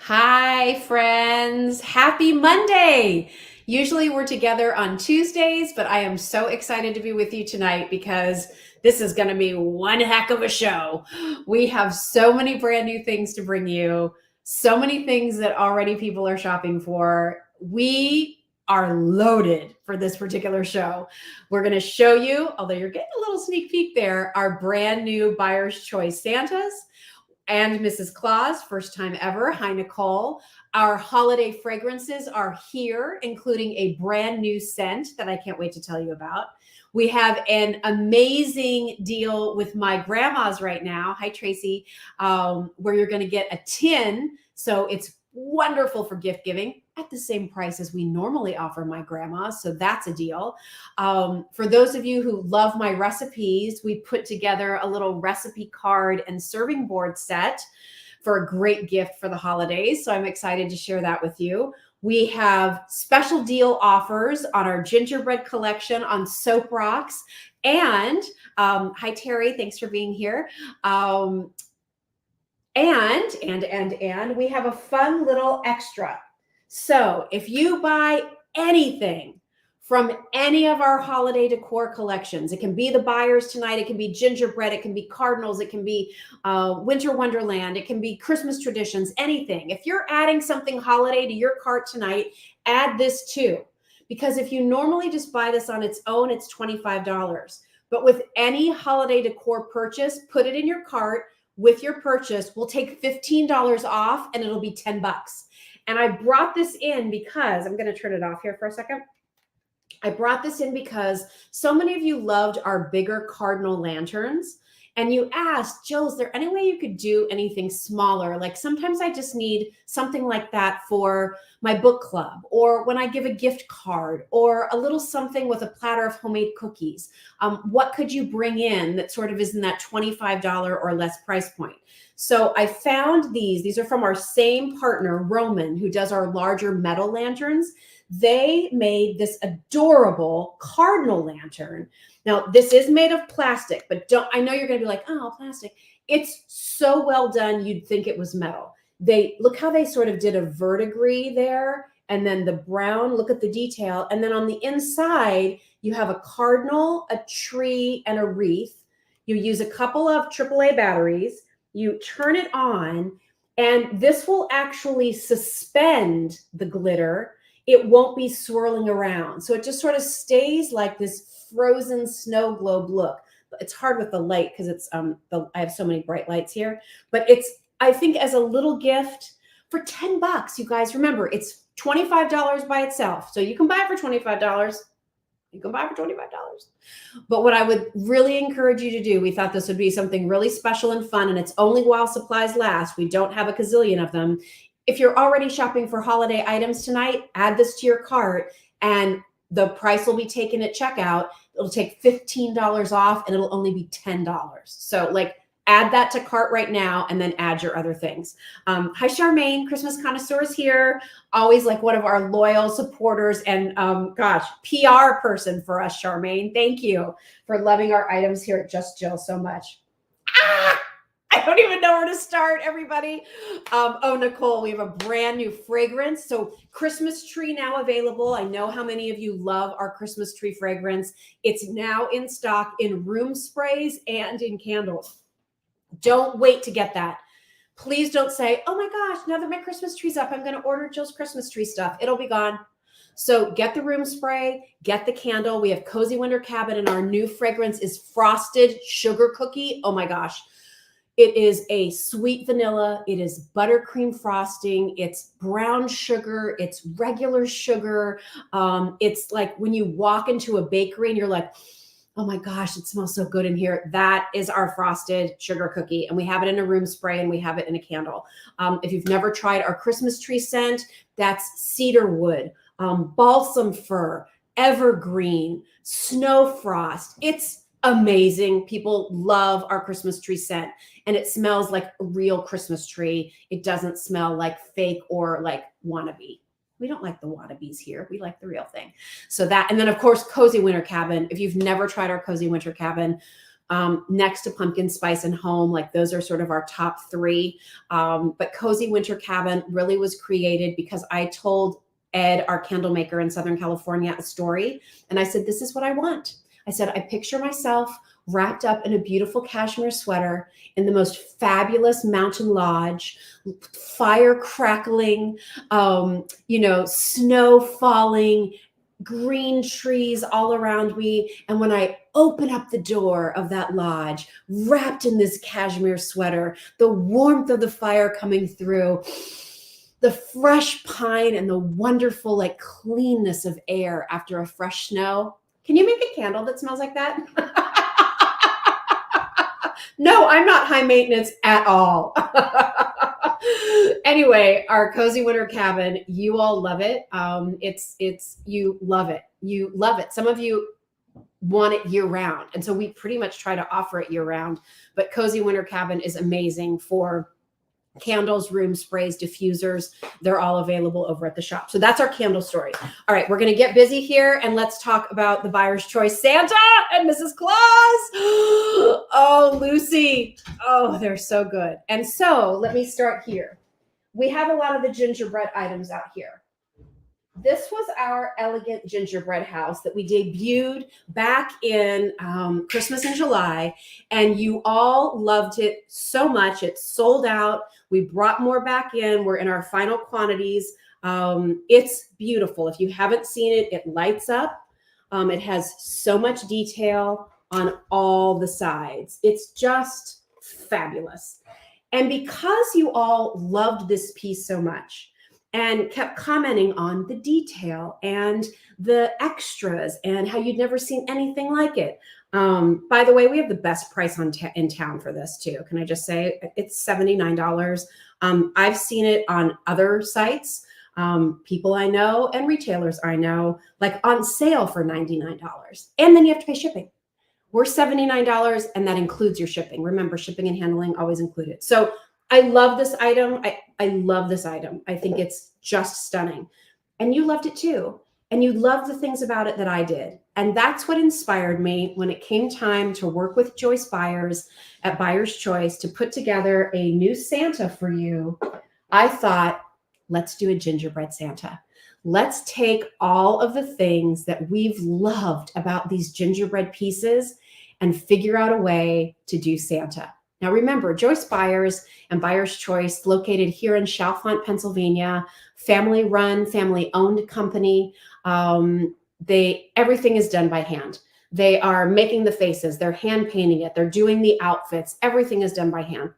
Hi, friends. Happy Monday. Usually we're together on Tuesdays, but I am so excited to be with you tonight because this is going to be one heck of a show. We have so many brand new things to bring you, so many things that already people are shopping for. We are loaded for this particular show. We're going to show you, although you're getting a little sneak peek there, our brand new Byers Choice Santas and Mrs. Claus, first time ever. Hi, Nicole. Our holiday fragrances are here, including a brand new scent that I can't wait to tell you about. We have an amazing deal with my grandma's right now. Hi, Tracy, where you're going to get a tin. So it's wonderful for gift giving at the same price as we normally offer my grandma. So that's a deal. For those of you who love my recipes, we put together a little recipe card and serving board set for a great gift for the holidays. So I'm excited to share that with you. We have special deal offers on our gingerbread collection on soap rocks. And hi, Terry, thanks for being here. And we have a fun little extra. So if you buy anything from any of our holiday decor collections, it can be the Byers tonight, it can be gingerbread, it can be cardinals, it can be winter wonderland, it can be Christmas traditions, anything. If you're adding something holiday to your cart tonight, add this too. Because if you normally just buy this on its own, it's $25. But with any holiday decor purchase, put it in your cart. With your purchase, we'll take $15 off and it'll be 10 bucks. And I brought this in because I'm going to turn it off here for a second. I brought this in because so many of you loved our bigger cardinal lanterns. And you asked, Jill, is there any way you could do anything smaller? Like sometimes I just need something like that for my book club, or when I give a gift card, or a little something with a platter of homemade cookies. What could you bring in that sort of is in that $25 or less price point? So I found these. These are from our same partner, Roman, who does our larger metal lanterns. They made this adorable cardinal lantern. Now, this is made of plastic, but I know you're going to be like, oh, plastic. It's so well done, you'd think it was metal. Look how they sort of did a verdigris there, and then the brown, look at the detail. And then on the inside, you have a cardinal, a tree, and a wreath. You use a couple of AAA batteries. You turn it on, and this will actually suspend the glitter. It won't be swirling around. So it just sort of stays like this frozen snow globe look. It's hard with the light because it's I have so many bright lights here, but it's, I think, as a little gift for 10 bucks, you guys. Remember, it's $25 by itself. So you can buy it for $25. You can buy it for $25. But what I would really encourage you to do, we thought this would be something really special and fun, and it's only while supplies last. We don't have a gazillion of them. If you're already shopping for holiday items tonight, add this to your cart and the price will be taken at checkout. It'll take $15 off and it'll only be $10. So like add that to cart right now and then add your other things. Hi, Charmaine, Christmas Connoisseurs here. Always like one of our loyal supporters and gosh, PR person for us, Charmaine. Thank you for loving our items here at Just Jill so much. I don't even know where to start, everybody. Oh, Nicole, we have a brand new fragrance. So Christmas tree now available. I know how many of you love our Christmas tree fragrance. It's now in stock in room sprays and in candles. Don't wait to get that. Please don't say, oh my gosh, now that my Christmas tree's up, I'm going to order Jill's Christmas tree stuff. It'll be gone. So get the room spray, get the candle. We have Cozy Winter Cabin, and our new fragrance is Frosted Sugar Cookie. Oh my gosh. It is a sweet vanilla. It is buttercream frosting. It's brown sugar. It's regular sugar. It's like when you walk into a bakery and you're like, oh my gosh, it smells so good in here. That is our Frosted Sugar Cookie. And we have it in a room spray and we have it in a candle. If you've never tried our Christmas tree scent, that's cedar wood, balsam fir, evergreen, snow frost. It's amazing. People love our Christmas tree scent, and it smells like a real Christmas tree. It doesn't smell like fake or like wannabe. We don't like the wannabes here. We like the real thing. So that, and then of course, Cozy Winter Cabin. If you've never tried our Cozy Winter Cabin, next to pumpkin spice and home. Like those are sort of our top three. But Cozy Winter Cabin really was created because I told Ed, our candle maker in Southern California, a story. And I said, this is what I want. I said, I picture myself wrapped up in a beautiful cashmere sweater in the most fabulous mountain lodge, fire crackling, snow falling, green trees all around me. And when I open up the door of that lodge, wrapped in this cashmere sweater, the warmth of the fire coming through, the fresh pine and the wonderful like cleanness of air after a fresh snow. Can you make a candle that smells like that? No, I'm not high maintenance at all. Anyway, our Cozy Winter Cabin, you all love it. You love it. You love it. Some of you want it year round. And so we pretty much try to offer it year round. But Cozy Winter Cabin is amazing for candles, room sprays, diffusers. They're all available over at the shop. So that's our candle story. All right, we're going to get busy here and let's talk about the Byers Choice Santa and Mrs. Claus. Oh, Lucy. Oh, they're so good. And so let me start here. We have a lot of the gingerbread items out here. This was our elegant gingerbread house that we debuted back in Christmas in July, and you all loved it so much. It sold out. We brought more back in. We're in our final quantities. It's beautiful. If you haven't seen it, it lights up. It has so much detail on all the sides. It's just fabulous. And because you all loved this piece so much, and kept commenting on the detail and the extras and how you'd never seen anything like it. By the way, we have the best price in town for this too. Can I just say it's $79. I've seen it on other sites, people I know and retailers I know, like on sale for $99. And then you have to pay shipping. We're $79 and that includes your shipping. Remember, shipping and handling always included. So I love this item. I love this item. I think it's just stunning. And you loved it too. And you loved the things about it that I did. And that's what inspired me when it came time to work with Joyce Byers at Byers Choice to put together a new Santa for you. I thought, let's do a gingerbread Santa. Let's take all of the things that we've loved about these gingerbread pieces and figure out a way to do Santa. Now, remember, Joyce Byers and Byers Choice, located here in Chalfont, Pennsylvania, family-run, family-owned company. Everything is done by hand. They are making the faces. They're hand painting it. They're doing the outfits. Everything is done by hand.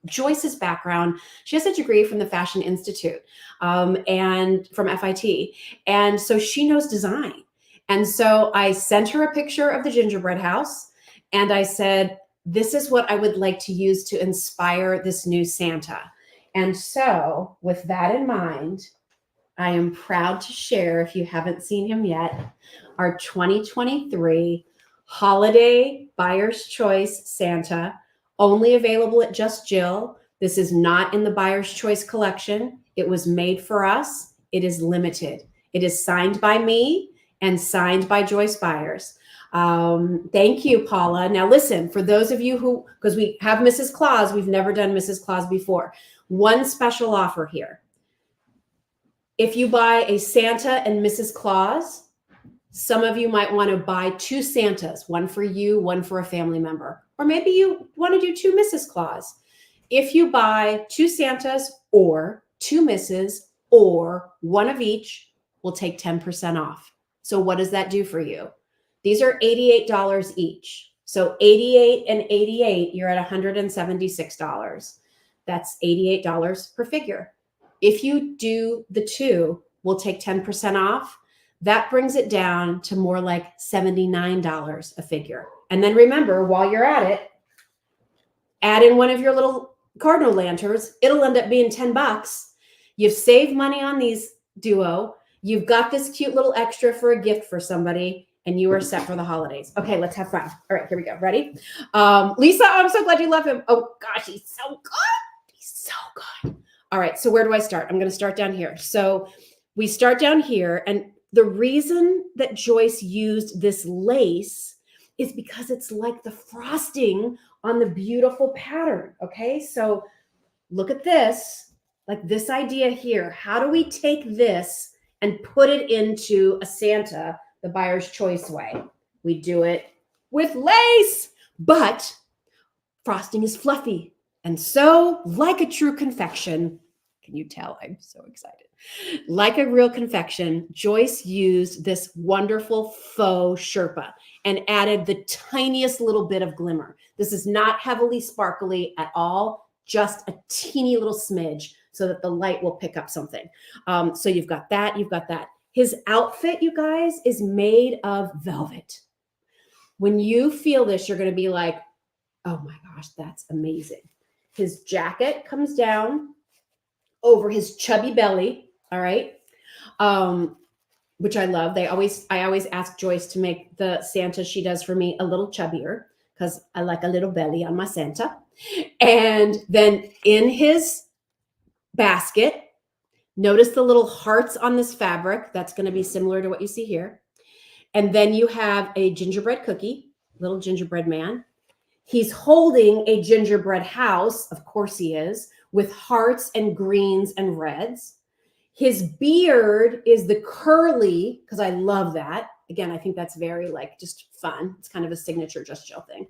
Joyce's background, she has a degree from the Fashion Institute and from FIT. And so she knows design. And so I sent her a picture of the gingerbread house and I said, this is what I would like to use to inspire this new Santa. And so with that in mind, I am proud to share, if you haven't seen him yet, our 2023 Holiday Byers Choice Santa, only available at Just Jill. This is not in the Byers Choice collection. It was made for us. It is limited. It is signed by me and signed by Joyce Byers. Thank you, Paula. Now listen, for those of you who, because we have Mrs. Claus, we've never done Mrs. Claus before. One special offer here. If you buy a Santa and Mrs. Claus, some of you might want to buy two Santas, one for you, one for a family member. Or maybe you want to do two Mrs. Claus. If you buy two Santas or two Mrs. or one of each, we'll take 10% off. So what does that do for you? These are $88 each. So 88 and 88, you're at $176. That's $88 per figure. If you do the two, we'll take 10% off. That brings it down to more like $79 a figure. And then remember, while you're at it, add in one of your little cardinal lanterns. It'll end up being $10. You've saved money on these duo. You've got this cute little extra for a gift for somebody, and you are set for the holidays. Okay, let's have fun. All right, here we go. Ready? Lisa, I'm so glad you love him. Oh gosh, he's so good. He's so good. All right, so where do I start? I'm going to start down here. So we start down here, and the reason that Joyce used this lace is because it's like the frosting on the beautiful pattern. Okay, so look at this, like this idea here. How do we take this and put it into a Santa the Byers Choice way? We do it with lace, but frosting is fluffy. And so, like a true confection, can you tell I'm so excited? Like a real confection, Joyce used this wonderful faux Sherpa and added the tiniest little bit of glimmer. This is not heavily sparkly at all, just a teeny little smidge so that the light will pick up something. So you've got that, you've got that. His outfit, you guys, is made of velvet. When you feel this, you're going to be like, oh my gosh, that's amazing. His jacket comes down over his chubby belly, all right, which I love. I always ask Joyce to make the Santa she does for me a little chubbier because I like a little belly on my Santa. And then in his basket, notice the little hearts on this fabric. That's going to be similar to what you see here. And then you have a gingerbread cookie, little gingerbread man. He's holding a gingerbread house, of course he is, with hearts and greens and reds. His beard is the curly, because I love that. Again, I think that's very like just fun. It's kind of a signature Just Jill thing.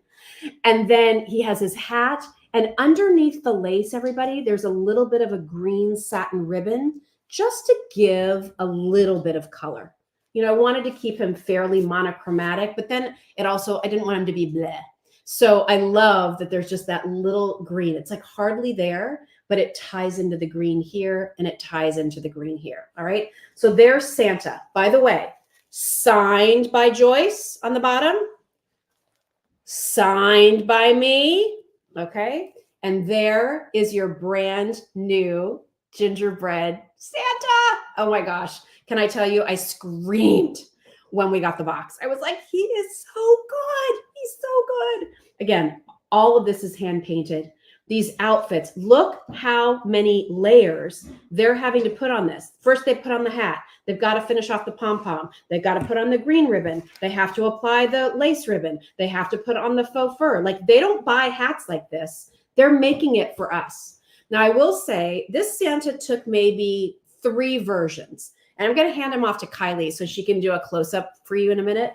And then he has his hat, and underneath the lace, everybody, there's a little bit of a green satin ribbon just to give a little bit of color. You know, I wanted to keep him fairly monochromatic, but then it also, I didn't want him to be bleh. So I love that there's just that little green. It's like hardly there, but it ties into the green here and it ties into the green here. All right. So there's Santa. By the way, signed by Joyce on the bottom, signed by me. Okay. And there is your brand new gingerbread Santa. Oh my gosh. Can I tell you, I screamed when we got the box. I was like, he is so good. He's so good. Again, all of this is hand painted. These outfits, look how many layers they're having to put on this. First, they put on the hat. They've got to finish off the pom-pom. They've got to put on the green ribbon. They have to apply the lace ribbon. They have to put on the faux fur. Like, they don't buy hats like this. They're making it for us. Now, I will say this Santa took maybe 3 versions. And I'm going to hand him off to Kylie so she can do a close-up for you in a minute.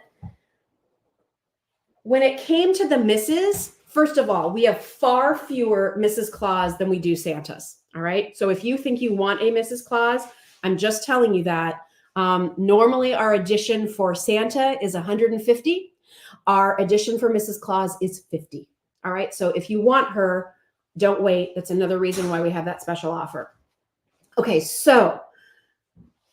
When it came to the misses, first of all, we have far fewer Mrs. Claus than we do Santas. All right. So if you think you want a Mrs. Claus, I'm just telling you that. Normally, our edition for Santa is 150. Our edition for Mrs. Claus is 50. All right. So if you want her, don't wait. That's another reason why we have that special offer. Okay. So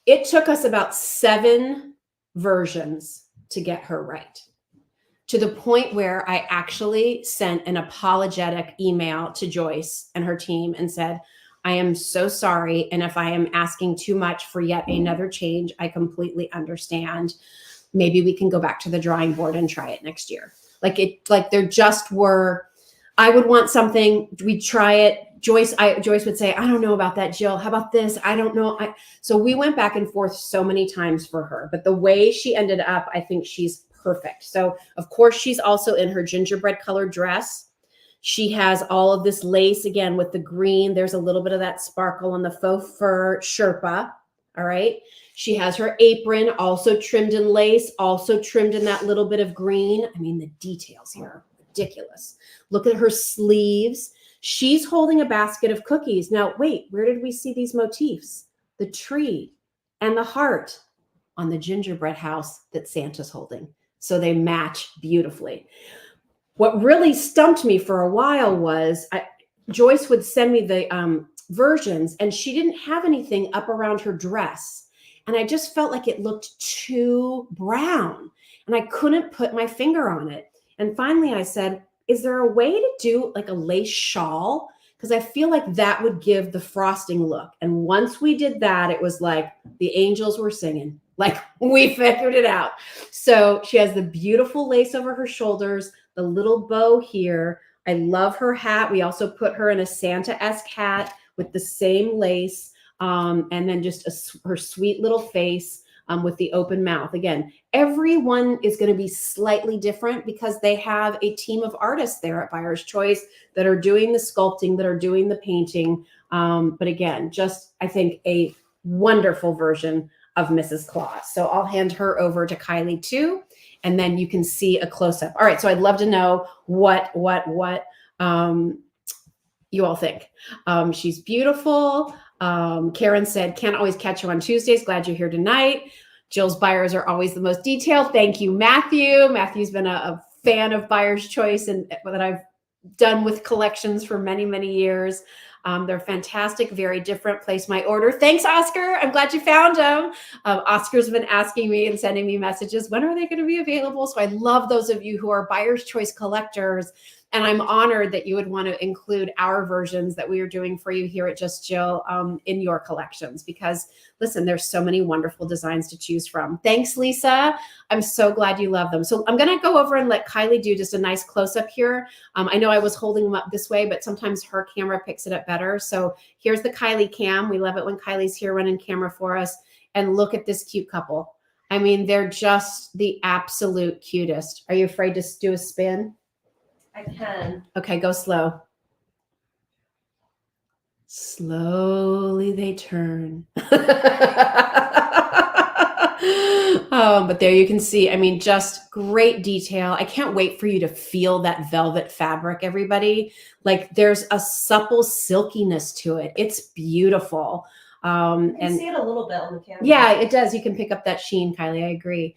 it took us about 7 versions to get her right, to the point where I actually sent an apologetic email to Joyce and her team and said, I am so sorry. And if I am asking too much for yet another change, I completely understand. Maybe we can go back to the drawing board and try it next year. Like there just were, I would want something, we'd try it. Joyce would say, I don't know about that, Jill. How about this? I don't know. So we went back and forth so many times for her, but the way she ended up, I think she's perfect. So of course she's also in her gingerbread colored dress. She has all of this lace again with the green. There's a little bit of that sparkle on the faux fur Sherpa. All right. She has her apron also trimmed in lace, also trimmed in that little bit of green. I mean, the details here are ridiculous. Look at her sleeves. She's holding a basket of cookies. Now, wait, where did we see these motifs? The tree and the heart on the gingerbread house that Santa's holding. So they match beautifully. What really stumped me for a while was Joyce would send me the versions and she didn't have anything up around her dress. And I just felt like it looked too brown and I couldn't put my finger on it. And finally I said, is there a way to do like a lace shawl? Because I feel like that would give the frosting look. And once we did that, it was like the angels were singing. Like we figured it out. So she has the beautiful lace over her shoulders, the little bow here. I love her hat. We also put her in a Santa-esque hat with the same lace. And then just her sweet little face. with the open mouth. Again, everyone is going to be slightly different because they have a team of artists there at Byers Choice that are doing the sculpting, that are doing the painting. But again, just I think a wonderful version of Mrs. Claus. So I'll hand her over to Kylie too, and then you can see a close-up. All right, so I'd love to know what you all think. She's beautiful. Karen said, can't always catch you on Tuesdays. Glad you're here tonight. Jill's Byers are always the most detailed. Thank you, Matthew. Matthew's been a fan of Byers Choice and that I've done with collections for many, many years. They're fantastic, very different. Place my order. Thanks, Oscar. I'm glad you found them. Oscar's been asking me and sending me messages. When are they going to be available? So I love those of you who are Byers Choice collectors. And I'm honored that you would want to include our versions that we are doing for you here at Just Jill in your collections, because listen, there's so many wonderful designs to choose from. Thanks, Lisa. I'm so glad you love them. So I'm going to go over and let Kylie do just a nice close up here. I know I was holding them up this way, but sometimes her camera picks it up better. So here's the Kylie cam. We love it when Kylie's here running camera for us. And look at this cute couple. I mean, they're just the absolute cutest. Are you afraid to do a spin? I can. Okay, go slow. Slowly they turn. But there you can see, I mean, just great detail. I can't wait for you to feel that velvet fabric, everybody. Like there's a supple silkiness to it. It's beautiful. You can see it a little bit on the camera. Yeah, it does. You can pick up that sheen, Kylie. I agree.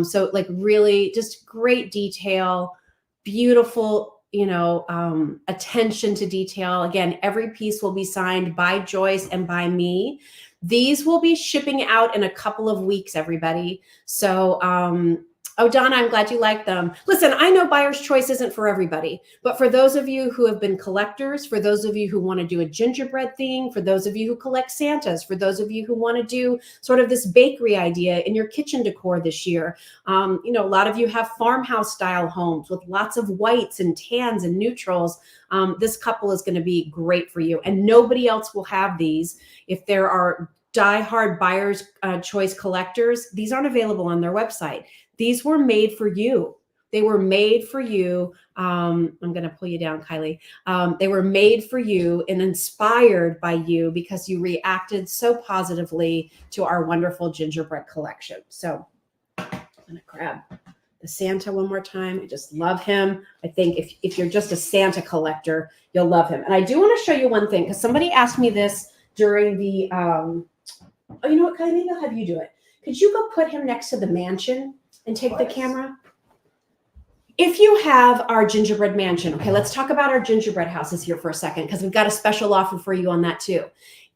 So like really just great detail. Beautiful, attention to detail. Again, every piece will be signed by Joyce and by me. These will be shipping out in a couple of weeks, everybody. So, oh, Donna, I'm glad you like them. Listen, I know Byers Choice isn't for everybody, but for those of you who have been collectors, for those of you who want to do a gingerbread thing, for those of you who collect Santas, for those of you who want to do sort of this bakery idea in your kitchen decor this year, a lot of you have farmhouse style homes with lots of whites and tans and neutrals. This couple is going to be great for you, and nobody else will have these. If there are diehard Byers Choice collectors, these aren't available on their website. These were made for you. They were made for you. I'm going to pull you down, Kylie. They were made for you and inspired by you because you reacted so positively to our wonderful gingerbread collection. So I'm going to grab the Santa one more time. I just love him. I think if you're just a Santa collector, you'll love him. And I do want to show you one thing because somebody asked me this during the, you know what, Kylie, maybe I'll have you do it. Could you go put him next to the mansion and take the camera? If you have our gingerbread mansion, okay, let's talk about our gingerbread houses here for a second because we've got a special offer for you on that too.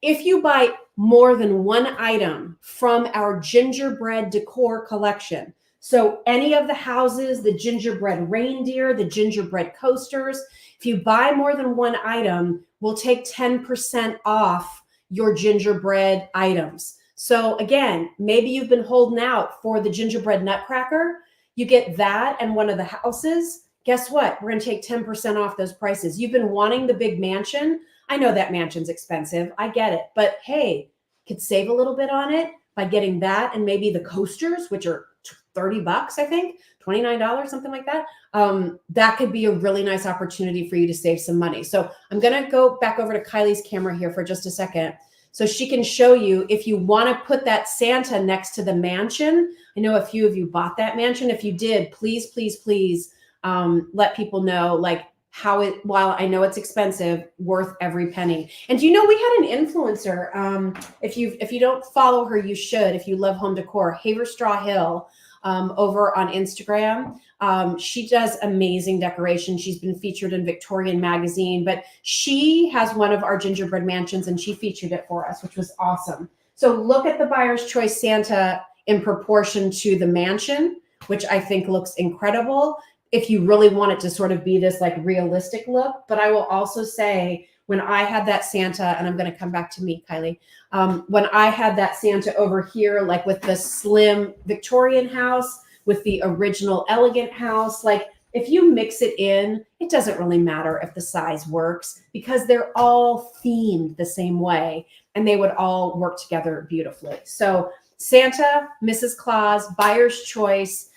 If you buy more than one item from our gingerbread decor collection, so any of the houses, the gingerbread reindeer, the gingerbread coasters, if you buy more than one item, we'll take 10% off your gingerbread items. So again, maybe you've been holding out for the gingerbread nutcracker. You get that and one of the houses. Guess what? We're going to take 10% off those prices. You've been wanting the big mansion. I know that mansion's expensive. I get it. But hey, could save a little bit on it by getting that and maybe the coasters, which are $30, I think, $29, something like that. That could be a really nice opportunity for you to save some money. So I'm going to go back over to Kylie's camera here for just a second so she can show you if you want to put that Santa next to the mansion. I know a few of you bought that mansion. If you did, please, please, please let people know like how it, while I know it's expensive, worth every penny. And do you know we had an influencer, if you don't follow her, you should, if you love home decor, Haverstraw Hill, over on Instagram. She does amazing decoration. She's been featured in Victorian magazine, but she has one of our gingerbread mansions and she featured it for us, which was awesome. So look at the Byers Choice Santa in proportion to the mansion, which I think looks incredible if you really want it to sort of be this like realistic look. But I will also say when I had that Santa, and I'm going to come back to me, Kylie, when I had that Santa over here, like with the slim Victorian house, with the original elegant house, like if you mix it in, it doesn't really matter if the size works because they're all themed the same way and they would all work together beautifully. So Santa, Mrs. Claus, Byers Choice,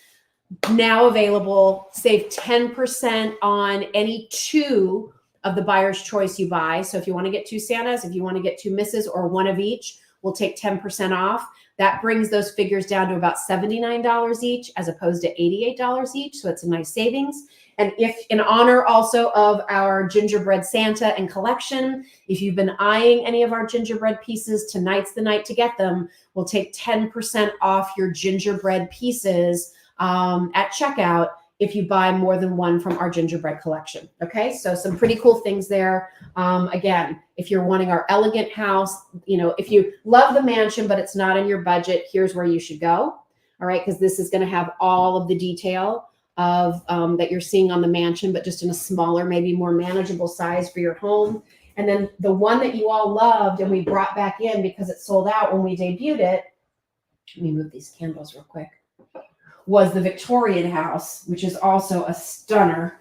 now available. Save 10% on any 2 of the Byers Choice you buy. So if you want to get 2 Santas, if you want to get 2 Mrs. or 1 of each, we'll take 10% off. That brings those figures down to about $79 each as opposed to $88 each. So it's a nice savings. And if in honor also of our gingerbread Santa and collection, if you've been eyeing any of our gingerbread pieces, tonight's the night to get them. We'll take 10% off your gingerbread pieces at checkout if you buy more than 1 from our gingerbread collection. Okay, so some pretty cool things there. Again, if you're wanting our elegant house, if you love the mansion, but it's not in your budget, here's where you should go. All right, because this is going to have all of the detail of that you're seeing on the mansion, but just in a smaller, maybe more manageable size for your home. And then the one that you all loved and we brought back in because it sold out when we debuted it, let me move these candles real quick, was the Victorian house, which is also a stunner.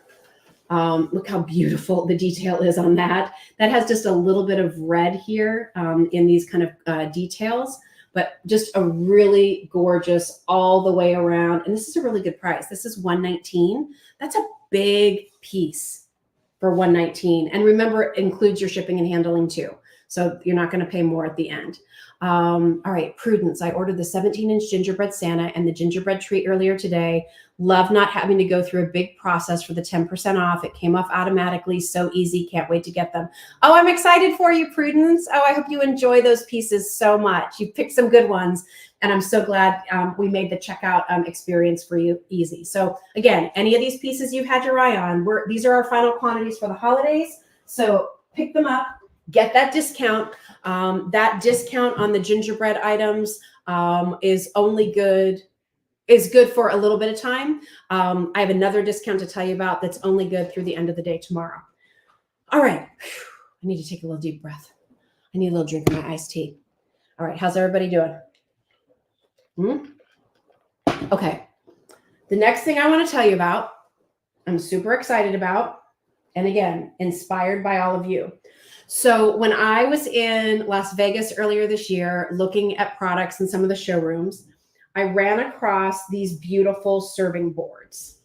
Look how beautiful the detail is on that. That has just a little bit of red here in these kind of details, but just a really gorgeous all the way around. And this is a really good price. This is $119. That's a big piece for $119. And remember, it includes your shipping and handling too. So you're not going to pay more at the end. All right, Prudence. I ordered the 17-inch gingerbread Santa and the gingerbread tree earlier today. Love not having to go through a big process for the 10% off. It came off automatically. So easy. Can't wait to get them. Oh, I'm excited for you, Prudence. Oh, I hope you enjoy those pieces so much. You picked some good ones. And I'm so glad we made the checkout experience for you easy. So again, any of these pieces you've had your eye on, these are our final quantities for the holidays. So pick them up. Get that discount. That discount on the gingerbread items is good for a little bit of time. I have another discount to tell you about that's only good through the end of the day tomorrow. All right. I need to take a little deep breath. I need a little drink of my iced tea. All right. How's everybody doing? Okay. The next thing I want to tell you about, I'm super excited about, and again, inspired by all of you. So when I was in Las Vegas earlier this year, looking at products in some of the showrooms, I ran across these beautiful serving boards.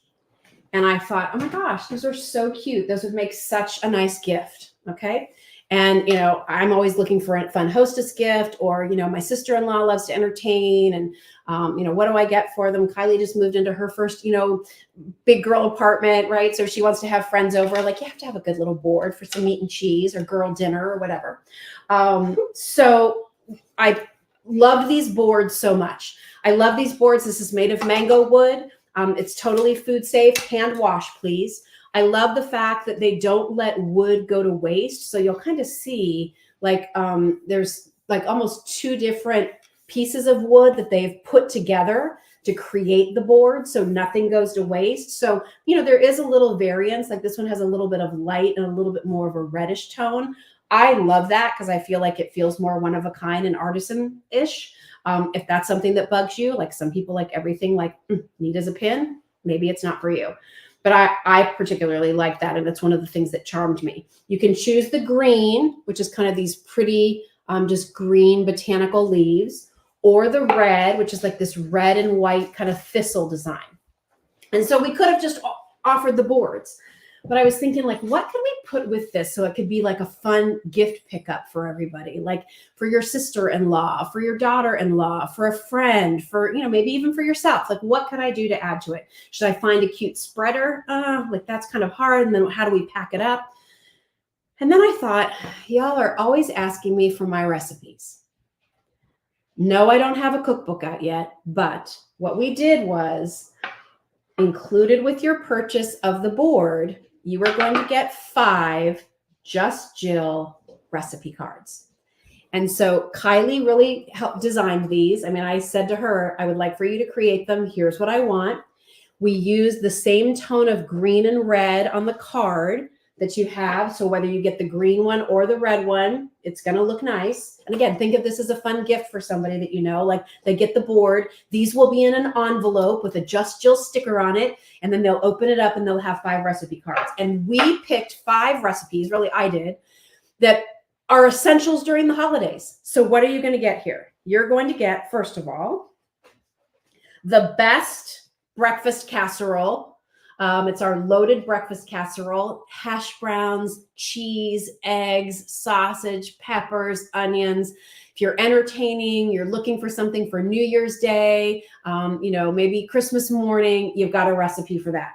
And I thought, oh my gosh, those are so cute. Those would make such a nice gift. Okay. And, I'm always looking for a fun hostess gift, or, my sister-in-law loves to entertain. And, what do I get for them? Kylie just moved into her first, big girl apartment, right? So she wants to have friends over. Like, you have to have a good little board for some meat and cheese or girl dinner or whatever. So I loved these boards so much. I love these boards. This is made of mango wood. It's totally food safe. Hand wash, please. I love the fact that they don't let wood go to waste. So you'll kind of see there's like almost 2 different pieces of wood that they've put together to create the board. So nothing goes to waste. So, there is a little variance. Like this one has a little bit of light and a little bit more of a reddish tone. I love that because I feel like it feels more one of a kind and artisan-ish. If that's something that bugs you, like some people like everything like neat as a pin, maybe it's not for you. But I particularly like that. And that's one of the things that charmed me. You can choose the green, which is kind of these pretty, just green botanical leaves, or the red, which is like this red and white kind of thistle design. And so we could have just offered the boards. But I was thinking, like, what can we put with this so it could be like a fun gift pickup for everybody, like for your sister-in-law, for your daughter-in-law, for a friend, for, maybe even for yourself. Like, what could I do to add to it? Should I find a cute spreader? Like, that's kind of hard. And then how do we pack it up? And then I thought, y'all are always asking me for my recipes. No, I don't have a cookbook out yet, but what we did was included with your purchase of the board, you are going to get 5 Just Jill recipe cards. And so Kylie really helped design these. I mean, I said to her, I would like for you to create them. Here's what I want. We use the same tone of green and red on the card that you have. So whether you get the green one or the red one, it's going to look nice. And again, think of this as a fun gift for somebody that like they get the board. These will be in an envelope with a Just Jill sticker on it. And then they'll open it up and they'll have 5 recipe cards. And we picked 5 recipes, really I did, that are essentials during the holidays. So what are you going to get here? You're going to get, first of all, the best breakfast casserole. It's our loaded breakfast casserole, hash browns, cheese, eggs, sausage, peppers, onions. If you're entertaining, you're looking for something for New Year's Day, maybe Christmas morning, you've got a recipe for that.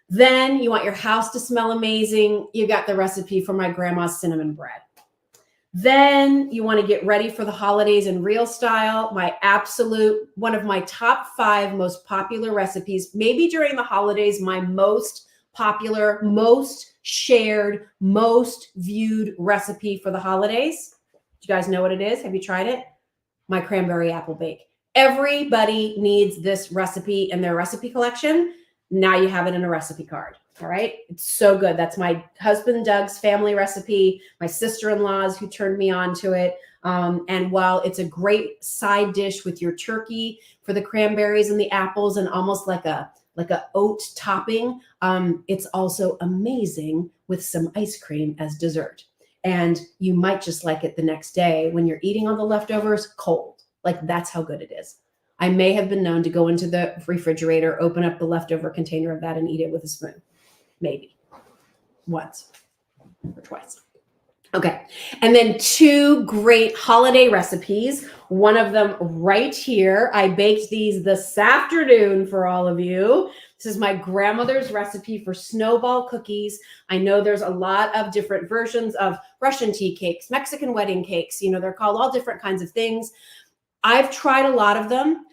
Then you want your house to smell amazing. You got the recipe for my grandma's cinnamon bread. Then you want to get ready for the holidays in real style. One of my top 5 most popular recipes, maybe during the holidays, my most popular, most shared, most viewed recipe for the holidays. Do you guys know what it is? Have you tried it? My cranberry apple bake. Everybody needs this recipe in their recipe collection. Now you have it in a recipe card. All right. It's so good. That's my husband Doug's family recipe, my sister-in-law's who turned me on to it. And while it's a great side dish with your turkey for the cranberries and the apples and almost like a oat topping, it's also amazing with some ice cream as dessert. And you might just like it the next day when you're eating all the leftovers cold. Like that's how good it is. I may have been known to go into the refrigerator, open up the leftover container of that and eat it with a spoon. Maybe once or twice. Okay. And then 2 great holiday recipes. One of them right here. I baked these this afternoon for all of you. This is my grandmother's recipe for snowball cookies. I know there's a lot of different versions of Russian tea cakes, Mexican wedding cakes. They're called all different kinds of things. I've tried a lot of them.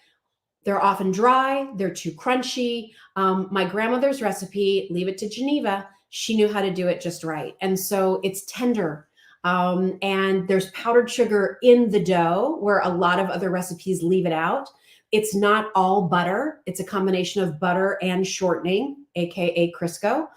They're often dry. They're too crunchy. My grandmother's recipe, leave it to Geneva. She knew how to do it just right. And so it's tender. And there's powdered sugar in the dough where a lot of other recipes leave it out. It's not all butter. It's a combination of butter and shortening, AKA Crisco.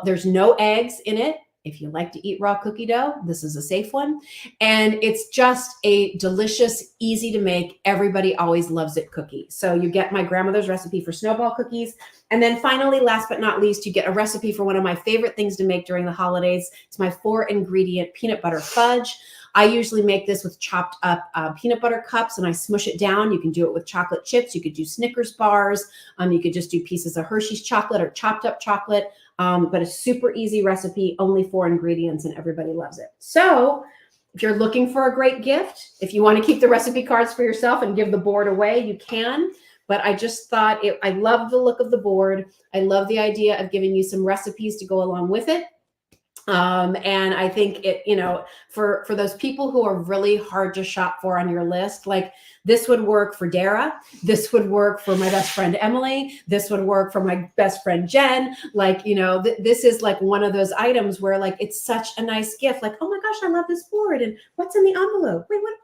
There's no eggs in it. If you like to eat raw cookie dough, this is a safe one. And it's just a delicious, easy to make, everybody always loves it cookie. So you get my grandmother's recipe for snowball cookies. And then finally, last but not least, you get a recipe for one of my favorite things to make during the holidays. It's my 4-ingredient peanut butter fudge. I usually make this with chopped up peanut butter cups and I smush it down. You can do it with chocolate chips. You could do Snickers bars. You could just do pieces of Hershey's chocolate or chopped up chocolate. But a super easy recipe, only 4 ingredients, and everybody loves it. So if you're looking for a great gift, if you want to keep the recipe cards for yourself and give the board away, you can. But I just thought I love the look of the board. I love the idea of giving you some recipes to go along with it. And I think for those people who are really hard to shop for on your list, like this would work for Dara. This would work for my best friend, Emily. This would work for my best friend, Jen. Like, this is like one of those items where like, it's such a nice gift. Like, oh my gosh, I love this board. And what's in the envelope? Wait, what?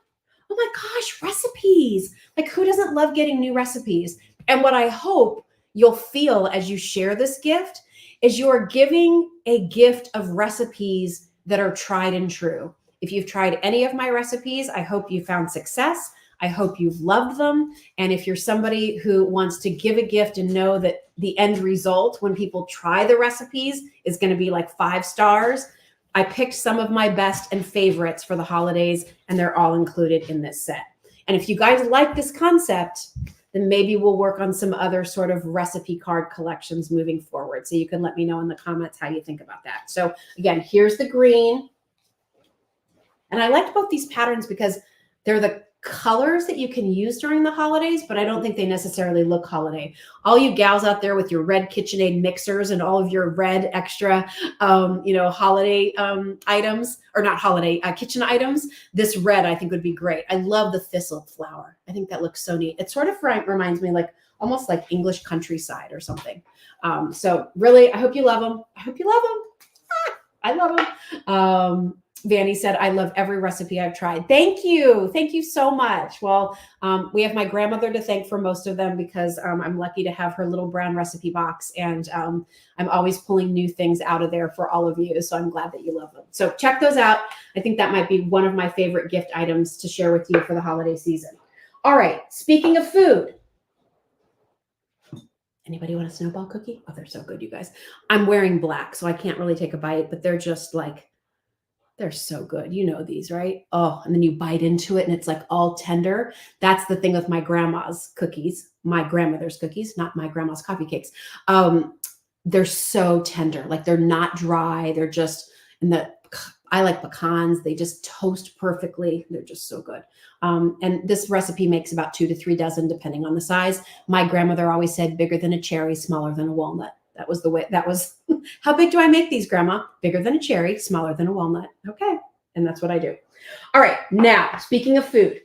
Oh my gosh, recipes. Like who doesn't love getting new recipes? And what I hope you'll feel as you share this gift is you're giving a gift of recipes that are tried and true. If you've tried any of my recipes, I hope you found success. I hope you've loved them. And if you're somebody who wants to give a gift and know that the end result when people try the recipes is going to be like 5 stars, I picked some of my best and favorites for the holidays, and they're all included in this set. And if you guys like this concept, then maybe we'll work on some other sort of recipe card collections moving forward. So you can let me know in the comments how you think about that. So again, here's the green. And I liked both these patterns because they're the colors that you can use during the holidays, but I don't think they necessarily look holiday. All you gals out there with your red KitchenAid mixers and all of your red extra, holiday items, or not holiday, kitchen items, this red I think would be great. I love the thistle flower. I think that looks so neat. It sort of reminds me like almost like English countryside or something. So really, I hope you love them. I hope you love them. I love them. Vanny said, I love every recipe I've tried. Thank you. Thank you so much. Well, we have my grandmother to thank for most of them because I'm lucky to have her little brown recipe box. And I'm always pulling new things out of there for all of you. So I'm glad that you love them. So check those out. I think that might be one of my favorite gift items to share with you for the holiday season. All right. Speaking of food. Anybody want a snowball cookie? Oh, they're so good, you guys. I'm wearing black, so I can't really take a bite, but they're just like, They're so good. You know these, right? Oh, and then you bite into it and it's like all tender. That's the thing with my grandma's cookies, my grandmother's cookies, not my grandma's coffee cakes. They're so tender. Like they're not dry. They're just, I like pecans. They just toast perfectly. They're just so good. And this recipe makes about 2 to 3 dozen, depending on the size. My grandmother always said bigger than a cherry, smaller than a walnut. That was the way, that was, how big do I make these, Grandma? Bigger than a cherry, smaller than a walnut. Okay. And that's what I do. All right. Now, speaking of food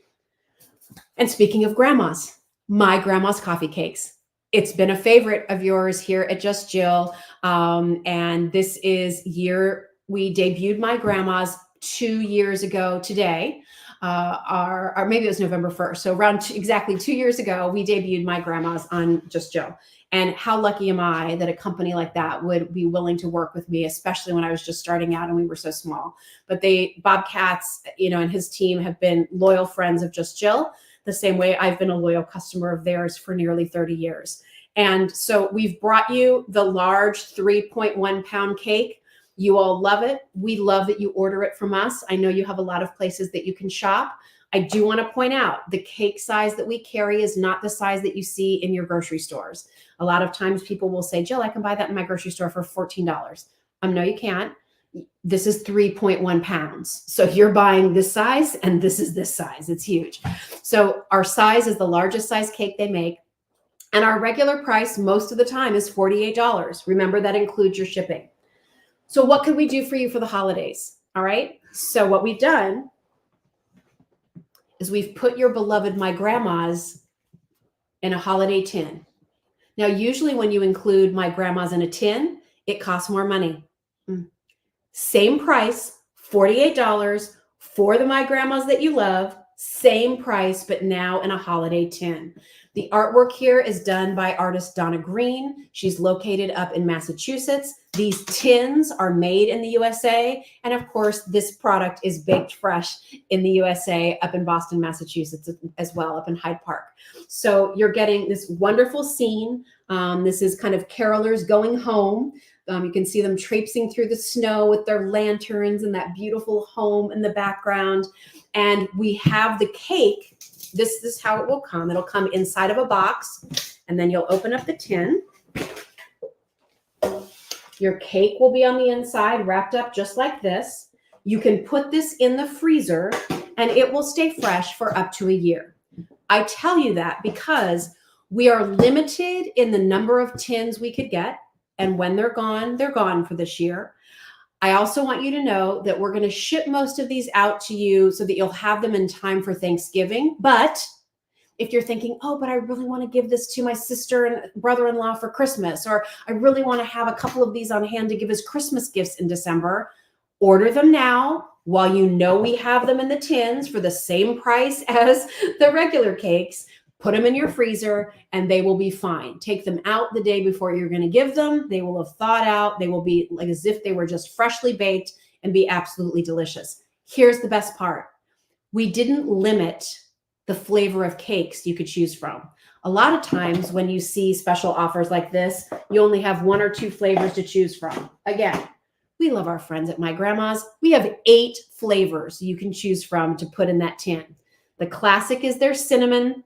and speaking of grandmas, my grandma's coffee cakes. It's been a favorite of yours here at Just Jill. And this is we debuted my grandma's 2 years ago today. Or maybe it was November 1st. So around exactly 2 years ago, we debuted my grandma's on Just Jill. And how lucky am I that a company like that would be willing to work with me, especially when I was just starting out and we were so small. But Bob Katz, and his team have been loyal friends of Just Jill, the same way I've been a loyal customer of theirs for nearly 30 years. And so we've brought you the large 3.1 pound cake. You all love it. We love that you order it from us. I know you have a lot of places that you can shop. I do want to point out the cake size that we carry is not the size that you see in your grocery stores. A lot of times people will say, Jill, I can buy that in my grocery store for $14. No, you can't. This is 3.1 pounds. So you're buying this size and this is this size. It's huge. So our size is the largest size cake they make. And our regular price most of the time is $48. Remember, that includes your shipping. So what could we do for you for the holidays? All right. So what we've done is we've put your beloved My Grandma's in a holiday tin. Now, usually when you include My Grandma's in a tin, it costs more money. Same price, $48 for the My Grandma's that you love, same price, but now in a holiday tin. The artwork here is done by artist Donna Green. She's located up in Massachusetts. These tins are made in the USA. And of course, this product is baked fresh in the USA up in Boston, Massachusetts as well, up in Hyde Park. So you're getting this wonderful scene. This is kind of carolers going home. You can see them traipsing through the snow with their lanterns and that beautiful home in the background. And we have the cake. This is how it will come. It'll come inside of a box, and then you'll open up the tin. Your cake will be on the inside, wrapped up just like this. You can put this in the freezer, and it will stay fresh for up to a year. I tell you that because we are limited in the number of tins we could get, and when they're gone for this year. I also want you to know that we're going to ship most of these out to you so that you'll have them in time for Thanksgiving. But if you're thinking, oh, but I really want to give this to my sister and brother-in-law for Christmas, or I really want to have a couple of these on hand to give as Christmas gifts in December, order them now while you know we have them in the tins for the same price as the regular cakes. Put them in your freezer and they will be fine. Take them out the day before you're going to give them. They will have thawed out. They will be like as if they were just freshly baked and be absolutely delicious. Here's the best part. We didn't limit the flavor of cakes you could choose from. A lot of times when you see special offers like this, you only have 1 or 2 flavors to choose from. Again, we love our friends at My Grandma's. We have 8 flavors you can choose from to put in that tin. The classic is their cinnamon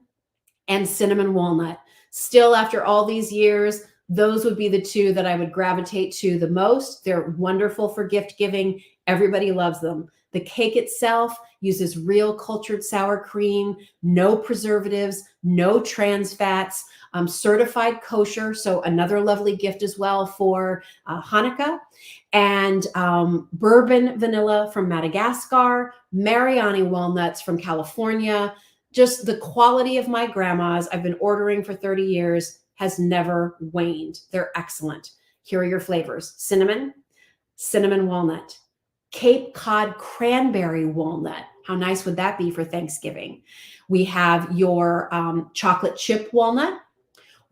and cinnamon walnut. Still, after all these years, those would be the 2 that I would gravitate to the most. They're wonderful for gift giving. Everybody loves them. The cake itself uses real cultured sour cream, no preservatives, no trans fats, certified kosher. So another lovely gift as well for Hanukkah. And bourbon vanilla from Madagascar, Mariani walnuts from California. Just the quality of My Grandma's, I've been ordering for 30 years, has never waned. They're excellent. Here are your flavors. Cinnamon, cinnamon walnut, Cape Cod cranberry walnut. How nice would that be for Thanksgiving? We have your chocolate chip walnut.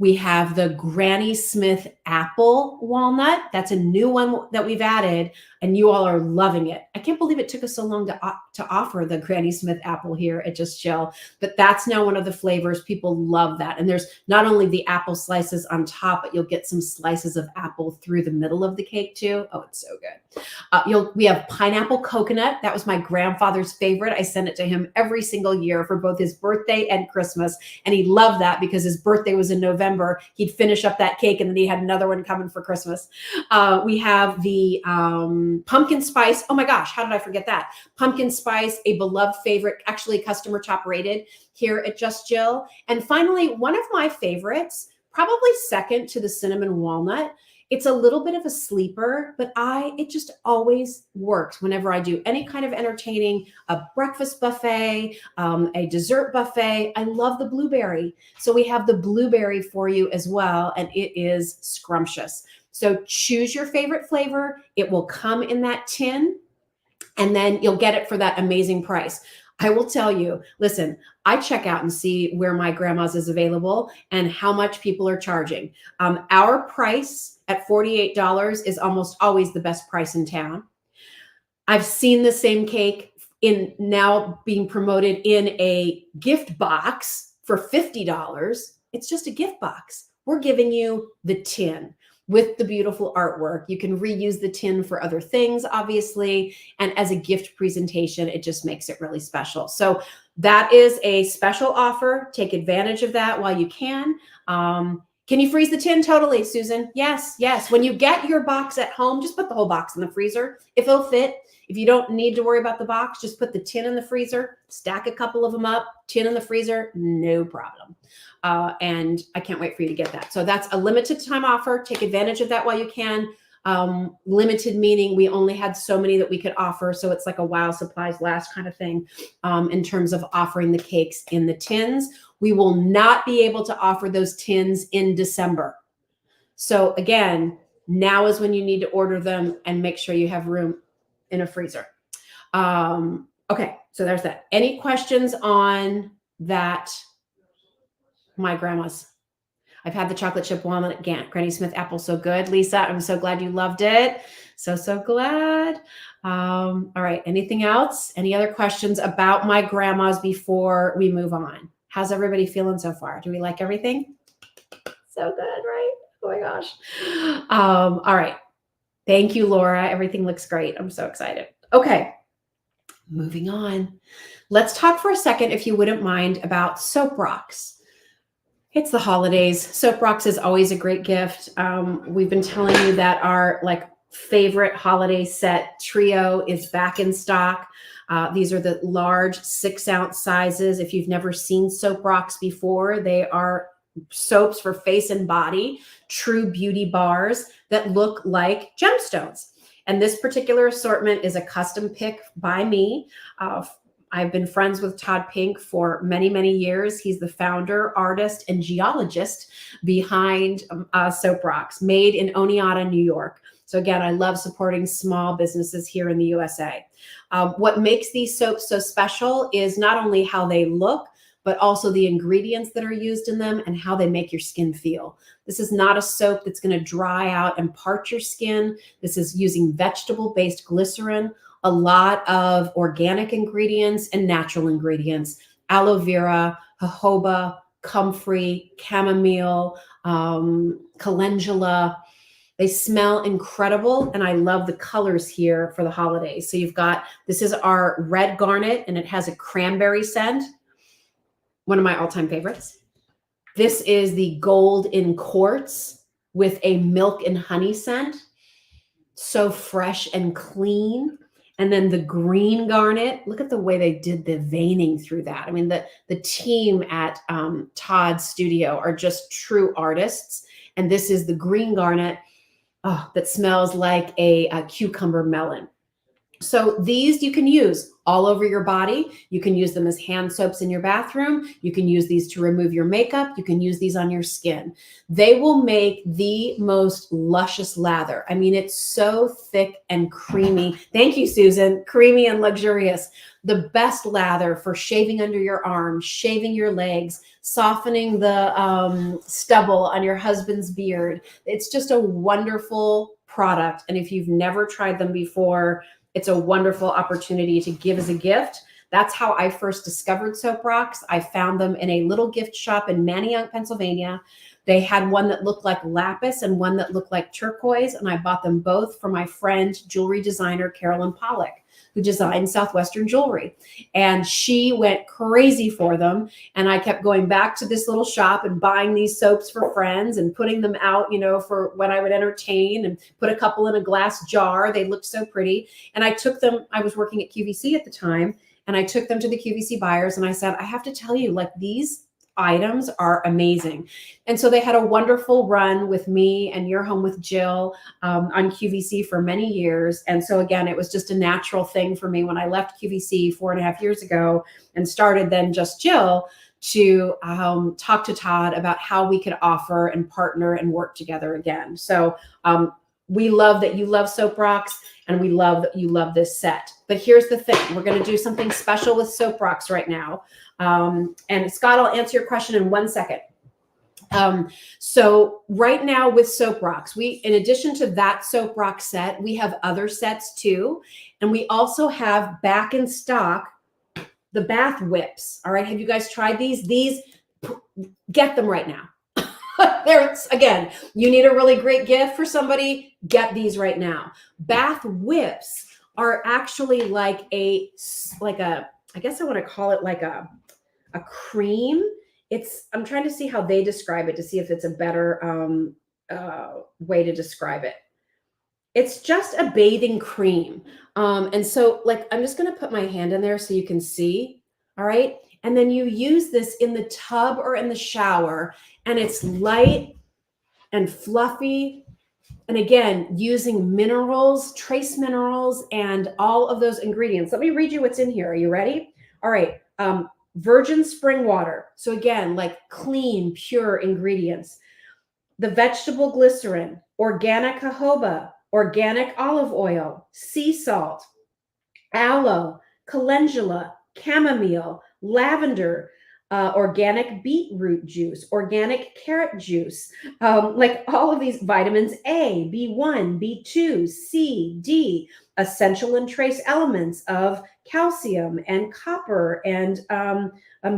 We have the Granny Smith apple walnut. That's a new one that we've added. and you all are loving it. I can't believe it took us so long to offer the Granny Smith apple here at Just Jill, but that's now one of the flavors. People love that. And there's not only the apple slices on top, but you'll get some slices of apple through the middle of the cake too. Oh, it's so good. We have pineapple coconut. That was my grandfather's favorite. I sent it to him every single year for both his birthday and Christmas. And he loved that because his birthday was in November. He'd finish up that cake and then he had another one coming for Christmas. We have the pumpkin spice. Oh my gosh, how did I forget that? Pumpkin spice, a beloved favorite, actually customer top rated here at Just Jill. And finally, one of my favorites, probably second to the cinnamon walnut. It's a little bit of a sleeper, but it just always works whenever I do any kind of entertaining, a breakfast buffet, a dessert buffet. I love the blueberry. So we have the blueberry for you as well, and it is scrumptious. So choose your favorite flavor. It will come in that tin, and then you'll get it for that amazing price. I will tell you, listen, I check out and see where my grandma's is available and how much people are charging. Our price at $48 is almost always the best price in town. I've seen the same cake now being promoted in a gift box for $50. It's just a gift box. We're giving you the tin with the beautiful artwork. You can reuse the tin for other things, obviously. And as a gift presentation, it just makes it really special. So that is a special offer. Take advantage of that while you can. Can you freeze the tin? Totally, Susan. Yes, yes. When you get your box at home, just put the whole box in the freezer. If it'll fit. If you don't need to worry about the box, just put the tin in the freezer, stack a couple of them up, tin in the freezer, no problem. And I can't wait for you to get that. So that's a limited time offer. Take advantage of that while you can. Limited meaning we only had so many that we could offer. So it's like a while supplies last kind of thing in terms of offering the cakes in the tins. We will not be able to offer those tins in December. So again, now is when you need to order them and make sure you have room in a freezer. Okay, so there's that. Any questions on that? My grandma's. I've had the chocolate chip walnut Granny Smith apple, so good. Lisa, I'm so glad you loved it. So glad. All right, anything else? Any other questions about my grandma's before we move on? How's everybody feeling so far? Do we like everything? So good, right? Oh my gosh. All right. Thank you, Laura. Everything looks great. I'm so excited. Okay, moving on. Let's talk for a second, if you wouldn't mind, about soap rocks. It's the holidays. Soap rocks is always a great gift. We've been telling you that our favorite holiday set trio is back in stock. These are the large 6-ounce sizes. If you've never seen soap rocks before, they are soaps for face and body, true beauty bars that look like gemstones. And this particular assortment is a custom pick by me. I've been friends with Todd Pink for many, many years. He's the founder, artist, and geologist behind Soap Rocks, made in Oneonta, New York. So again, I love supporting small businesses here in the USA. What makes these soaps so special is not only how they look, but also the ingredients that are used in them and how they make your skin feel. This is not a soap that's going to dry out and part your skin. This is using vegetable-based glycerin, a lot of organic ingredients and natural ingredients, aloe vera, jojoba, comfrey, chamomile, calendula. They smell incredible, and I love the colors here for the holidays. So you've got, this is our red garnet, and it has a cranberry scent, one of my all-time favorites. This is the gold in quartz with a milk and honey scent. So fresh and clean. And then the green garnet, look at the way they did the veining through that. I mean, the team at Todd's studio are just true artists. And this is the green garnet that smells like a cucumber melon. So these you can use all over your body. You can use them as hand soaps in your bathroom. You can use these to remove your makeup. You can use these on your skin. They will make the most luscious lather. I mean, it's so thick and creamy. Thank you, Susan. Creamy and luxurious. The best lather for shaving under your arms, shaving your legs, softening the stubble on your husband's beard. It's just a wonderful product. And if you've never tried them before, it's a wonderful opportunity to give as a gift. That's how I first discovered Soap Rocks. I found them in a little gift shop in Manayunk, Pennsylvania. They had one that looked like lapis and one that looked like turquoise. And I bought them both for my friend, jewelry designer Carolyn Pollock, who designed Southwestern Jewelry. And she went crazy for them. And I kept going back to this little shop and buying these soaps for friends and putting them out, you know, for when I would entertain, and put a couple in a glass jar. They looked so pretty. And I took them, I was working at QVC at the time, and I took them to the QVC buyers and I said, I have to tell you, like, these items are amazing. And so they had a wonderful run with me and Your Home with Jill on QVC for many years. And so again, it was just a natural thing for me when I left QVC 4.5 years ago and started then Just Jill to talk to Todd about how we could offer and partner and work together again. So we love that you love Soap Rocks, and we love that you love this set. But here's the thing. We're going to do something special with Soap Rocks right now. And Scott, I'll answer your question in 1 second. So right now with Soap Rocks, in addition to that Soap Rock set, we have other sets too. And we also have back in stock the bath whips. All right. Have you guys tried these? Get them right now. Again, you need a really great gift for somebody, get these right now. Bath whips are actually like I guess I want to call it like a cream. I'm trying to see how they describe it to see if it's a better way to describe it. It's just a bathing cream. And so like, I'm just going to put my hand in there so you can see. All right. And then you use this in the tub or in the shower, and it's light and fluffy. And again, using minerals, trace minerals, and all of those ingredients. Let me read you what's in here. Are you ready? All right. Virgin spring water. So again, like clean, pure ingredients. The vegetable glycerin, organic jojoba, organic olive oil, sea salt, aloe, calendula, chamomile, lavender, organic beetroot juice, organic carrot juice, like all of these vitamins A, B1, B2, C, D, essential and trace elements of calcium and copper and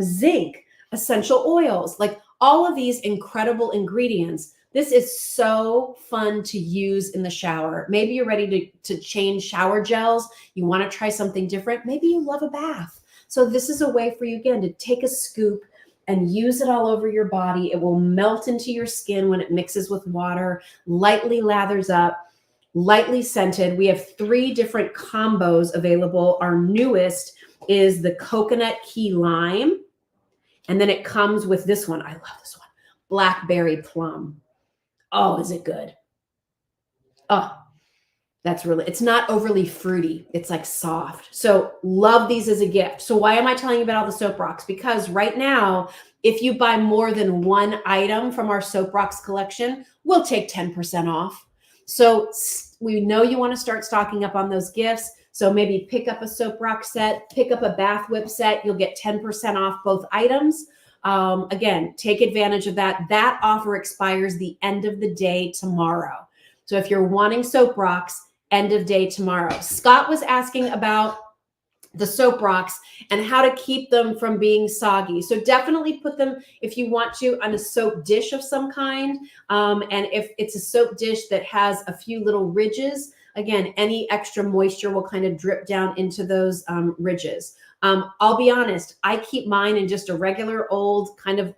zinc, essential oils, like all of these incredible ingredients. This is so fun to use in the shower. Maybe you're ready to change shower gels. You want to try something different. Maybe you love a bath. So this is a way for you, again, to take a scoop and use it all over your body. It will melt into your skin when it mixes with water, lightly lathers up, lightly scented. We have 3 different combos available. Our newest is the coconut key lime. And then it comes with this one. I love this one. Blackberry plum. Oh, is it good? Oh, it's not overly fruity. It's like soft. So love these as a gift. So why am I telling you about all the Soap Rocks? Because right now, if you buy more than 1 item from our Soap Rocks collection, we'll take 10% off. So we know you want to start stocking up on those gifts. So maybe pick up a Soap Rock set, pick up a bath whip set. You'll get 10% off both items. Again, take advantage of that. That offer expires the end of the day tomorrow. So if you're wanting Soap Rocks, end of day tomorrow. Scott was asking about the Soap Rocks and how to keep them from being soggy. So definitely put them, if you want to, on a soap dish of some kind. And if it's a soap dish that has a few little ridges, again, any extra moisture will kind of drip down into those ridges. I'll be honest, I keep mine in just a regular old kind of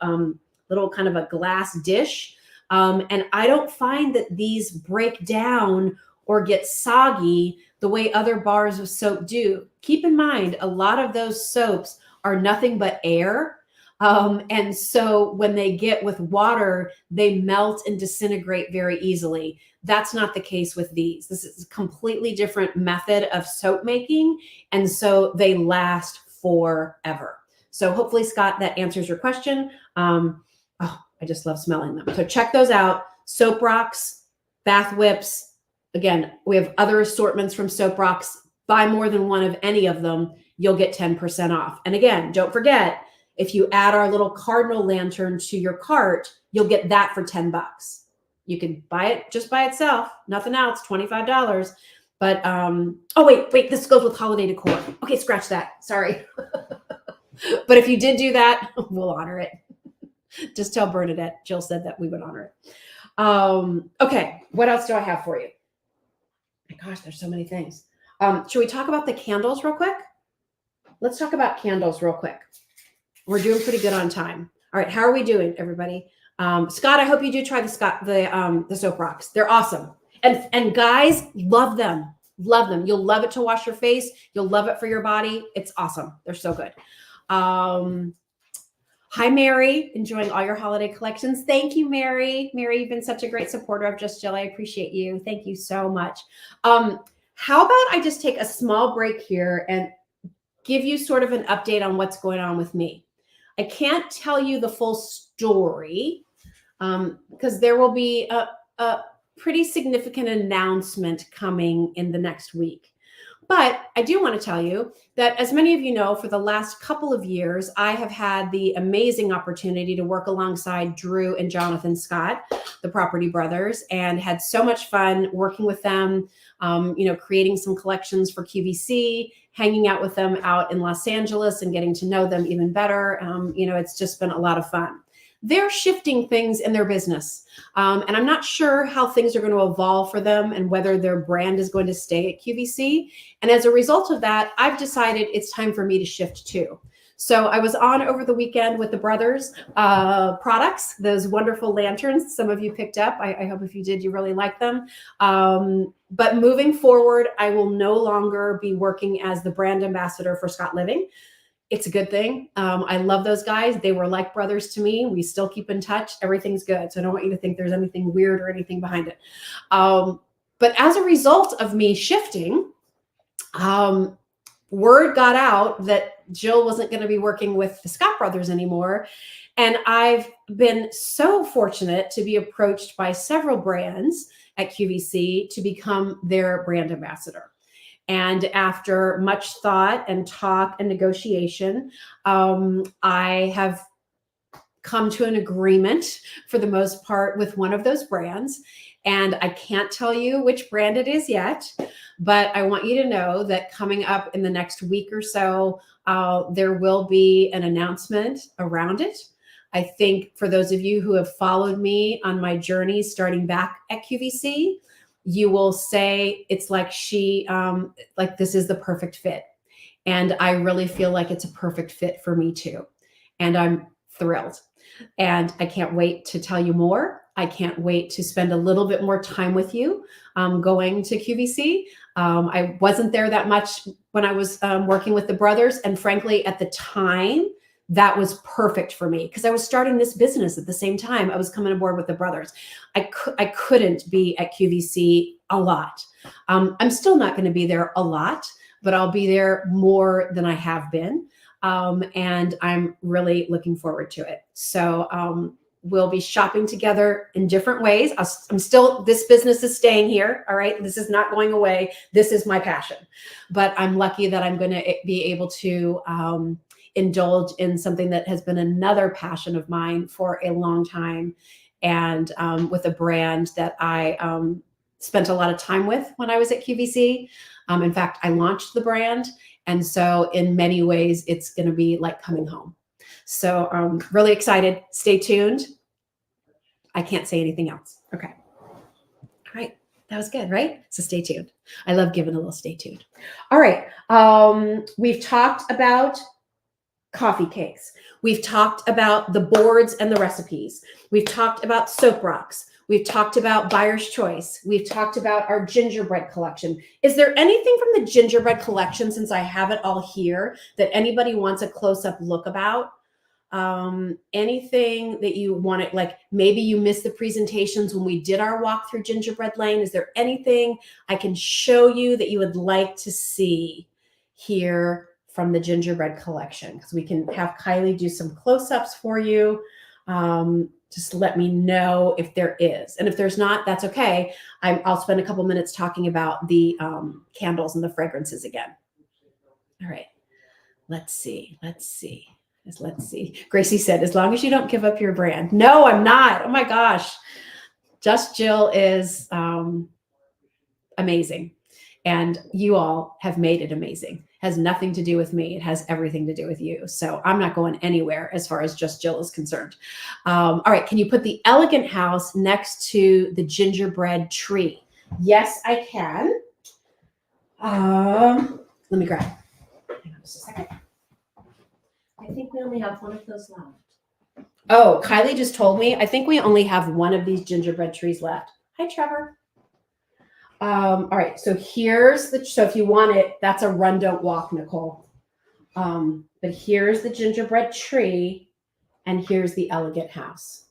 little kind of a glass dish. And I don't find that these break down or get soggy the way other bars of soap do. Keep in mind, a lot of those soaps are nothing but air. And so when they get with water, they melt and disintegrate very easily. That's not the case with these. This is a completely different method of soap making. And so they last forever. So hopefully, Scott, that answers your question. I just love smelling them. So check those out. Soap Rocks, bath whips. Again, we have other assortments from Soap Rocks. Buy more than 1 of any of them, you'll get 10% off. And again, don't forget, if you add our little cardinal lantern to your cart, you'll get that for $10. You can buy it just by itself, nothing else, $25. But, oh, wait, this goes with holiday decor. Okay, scratch that. Sorry. But if you did do that, we'll honor it. Just tell Bernadette. Jill said that we would honor it. Okay, what else do I have for you? My gosh, there's so many things. Should we talk about the candles real quick? Let's talk about candles real quick. We're doing pretty good on time. All right, how are we doing, everybody? Scott, I hope you do try the soap rocks. They're awesome. And guys, love them. Love them. You'll love it to wash your face. You'll love it for your body. It's awesome. They're so good. Hi, Mary. Enjoying all your holiday collections. Thank you, Mary. Mary, you've been such a great supporter of Just Jill. I appreciate you. Thank you so much. How about I just take a small break here and give you sort of an update on what's going on with me. I can't tell you the full story because there will be a pretty significant announcement coming in the next week. But I do want to tell you that, as many of you know, for the last couple of years, I have had the amazing opportunity to work alongside Drew and Jonathan Scott, the Property Brothers, and had so much fun working with them, creating some collections for QVC, hanging out with them out in Los Angeles and getting to know them even better. It's just been a lot of fun. They're shifting things in their business. And I'm not sure how things are going to evolve for them and whether their brand is going to stay at QVC. And as a result of that, I've decided it's time for me to shift too. So I was on over the weekend with the brothers products, those wonderful lanterns some of you picked up. I hope if you did, you really like them. But moving forward, I will no longer be working as the brand ambassador for Scott Living. It's a good thing. I love those guys. They were like brothers to me. We still keep in touch. Everything's good. So I don't want you to think there's anything weird or anything behind it. But as a result of me shifting, word got out that Jill wasn't going to be working with the Scott brothers anymore. And I've been so fortunate to be approached by several brands at QVC to become their brand ambassador. And after much thought and talk and negotiation, I have come to an agreement for the most part with one of those brands. And I can't tell you which brand it is yet, but I want you to know that coming up in the next week or so, there will be an announcement around it. I think for those of you who have followed me on my journey starting back at QVC, you will say it's like this is the perfect fit. And I really feel like it's a perfect fit for me too. And I'm thrilled. And I can't wait to tell you more. I can't wait to spend a little bit more time with you going to QVC. I wasn't there that much when I was working with the brothers. And frankly, at the time, that was perfect for me because I was starting this business at the same time I was coming aboard with the brothers. I couldn't be at QVC a lot. I'm still not going to be there a lot, but I'll be there more than I have been. And I'm really looking forward to it. So we'll be shopping together in different ways. This business is staying here. All right. This is not going away. This is my passion, but I'm lucky that I'm going to be able to indulge in something that has been another passion of mine for a long time. And with a brand that I spent a lot of time with when I was at QVC. In fact, I launched the brand. And so in many ways, it's going to be like coming home. So I'm really excited. Stay tuned. I can't say anything else. Okay. All right. That was good, right? So stay tuned. I love giving a little stay tuned. All right. We've talked about coffee cakes. We've talked about the boards and the recipes. We've talked about soap rocks. We've talked about Byers Choice. We've talked about our gingerbread collection. Is there anything from the gingerbread collection, since I have it all here, that anybody wants a close-up look about? Anything that you wanted, like maybe you missed the presentations when we did our walk through Gingerbread Lane. Is there anything I can show you that you would like to see here from the gingerbread collection? Because we can have Kylie do some close-ups for you. Just let me know if there is. And if there's not, that's okay. I'll spend a couple minutes talking about the candles and the fragrances again. All right. Let's see. Gracie said, as long as you don't give up your brand. No, I'm not. Oh my gosh. Just Jill is amazing. And you all have made it amazing. Has nothing to do with me. It has everything to do with you. So I'm not going anywhere as far as Just Jill is concerned. All right. Can you put the elegant house next to the gingerbread tree? Yes, I can. Let me grab. Hang on just a second. I think we only have one of those left. Oh, Kylie just told me. I think we only have one of these gingerbread trees left. Hi, Trevor. All right, so so if you want it, that's a run, don't walk, Nicole. But here's the gingerbread tree and here's the elegant house.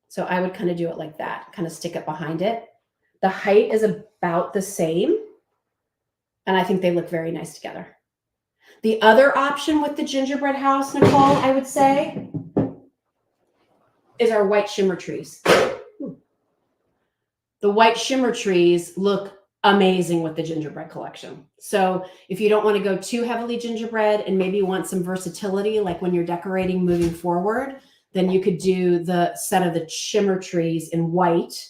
So I would kind of do it like that, kind of stick it behind it. The height is about the same. And I think they look very nice together. The other option with the gingerbread house, Nicole, I would say, is our white shimmer trees. The white shimmer trees look amazing with the gingerbread collection. So if you don't want to go too heavily gingerbread and maybe want some versatility, like when you're decorating moving forward, then you could do the set of the shimmer trees in white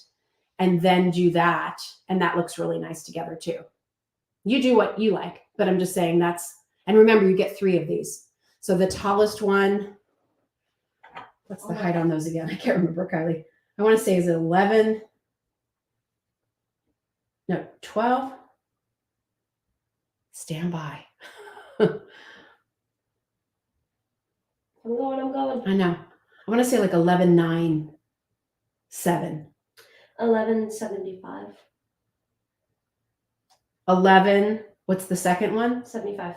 and then do that. And that looks really nice together too. You do what you like, but I'm just saying and remember, you get 3 of these. So the tallest one, what's the height on those again? I can't remember, Kylie. I want to say is it 11? No, 12. Stand by. I'm going. I know. I want to say like 11.9, 7. 11.75. 11. What's the second one? 75.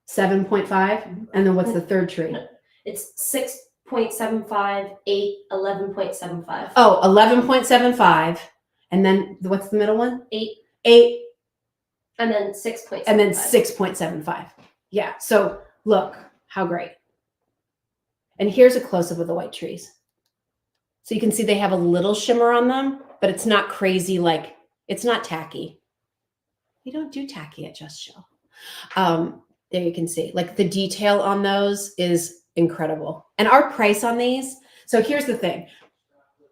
7.5. And then what's the third tree? It's 6.75, 8, 11.75. Oh, 11.75. And then what's the middle one? 8. 8. And then 6.75. And then 6.75. Yeah. So look how great. And here's a close-up of the white trees. So you can see they have a little shimmer on them, but it's not crazy. Like it's not tacky. We don't do tacky at Just Jill. There you can see like the detail on those is incredible. And our price on these. So here's the thing.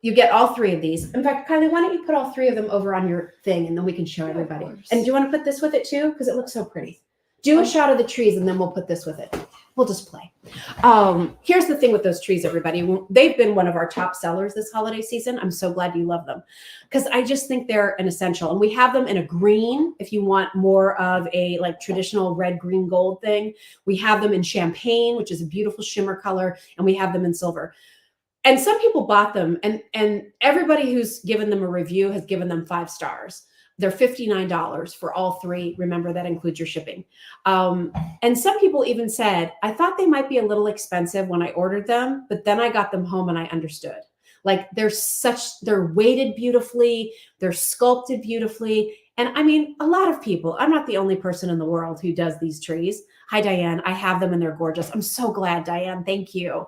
You get all 3 of these. In fact, Kylie, why don't you put all 3 of them over on your thing and then we can show everybody. And do you want to put this with it too? Because it looks so pretty. Do a shot of the trees and then we'll put this with it. We'll just play. Here's the thing with those trees, everybody. They've been one of our top sellers this holiday season. I'm so glad you love them because I just think they're an essential. And we have them in a green if you want more of a like traditional red, green, gold thing. We have them in champagne, which is a beautiful shimmer color, and we have them in silver. And some people bought them, and everybody who's given them a review has given them 5 stars. They're $59 for all 3. Remember, that includes your shipping. And some people even said, I thought they might be a little expensive when I ordered them, but then I got them home and I understood. Like they're weighted beautifully. They're sculpted beautifully. And I mean, a lot of people, I'm not the only person in the world who does these trees. Hi, Diane. I have them and they're gorgeous. I'm so glad, Diane. Thank you.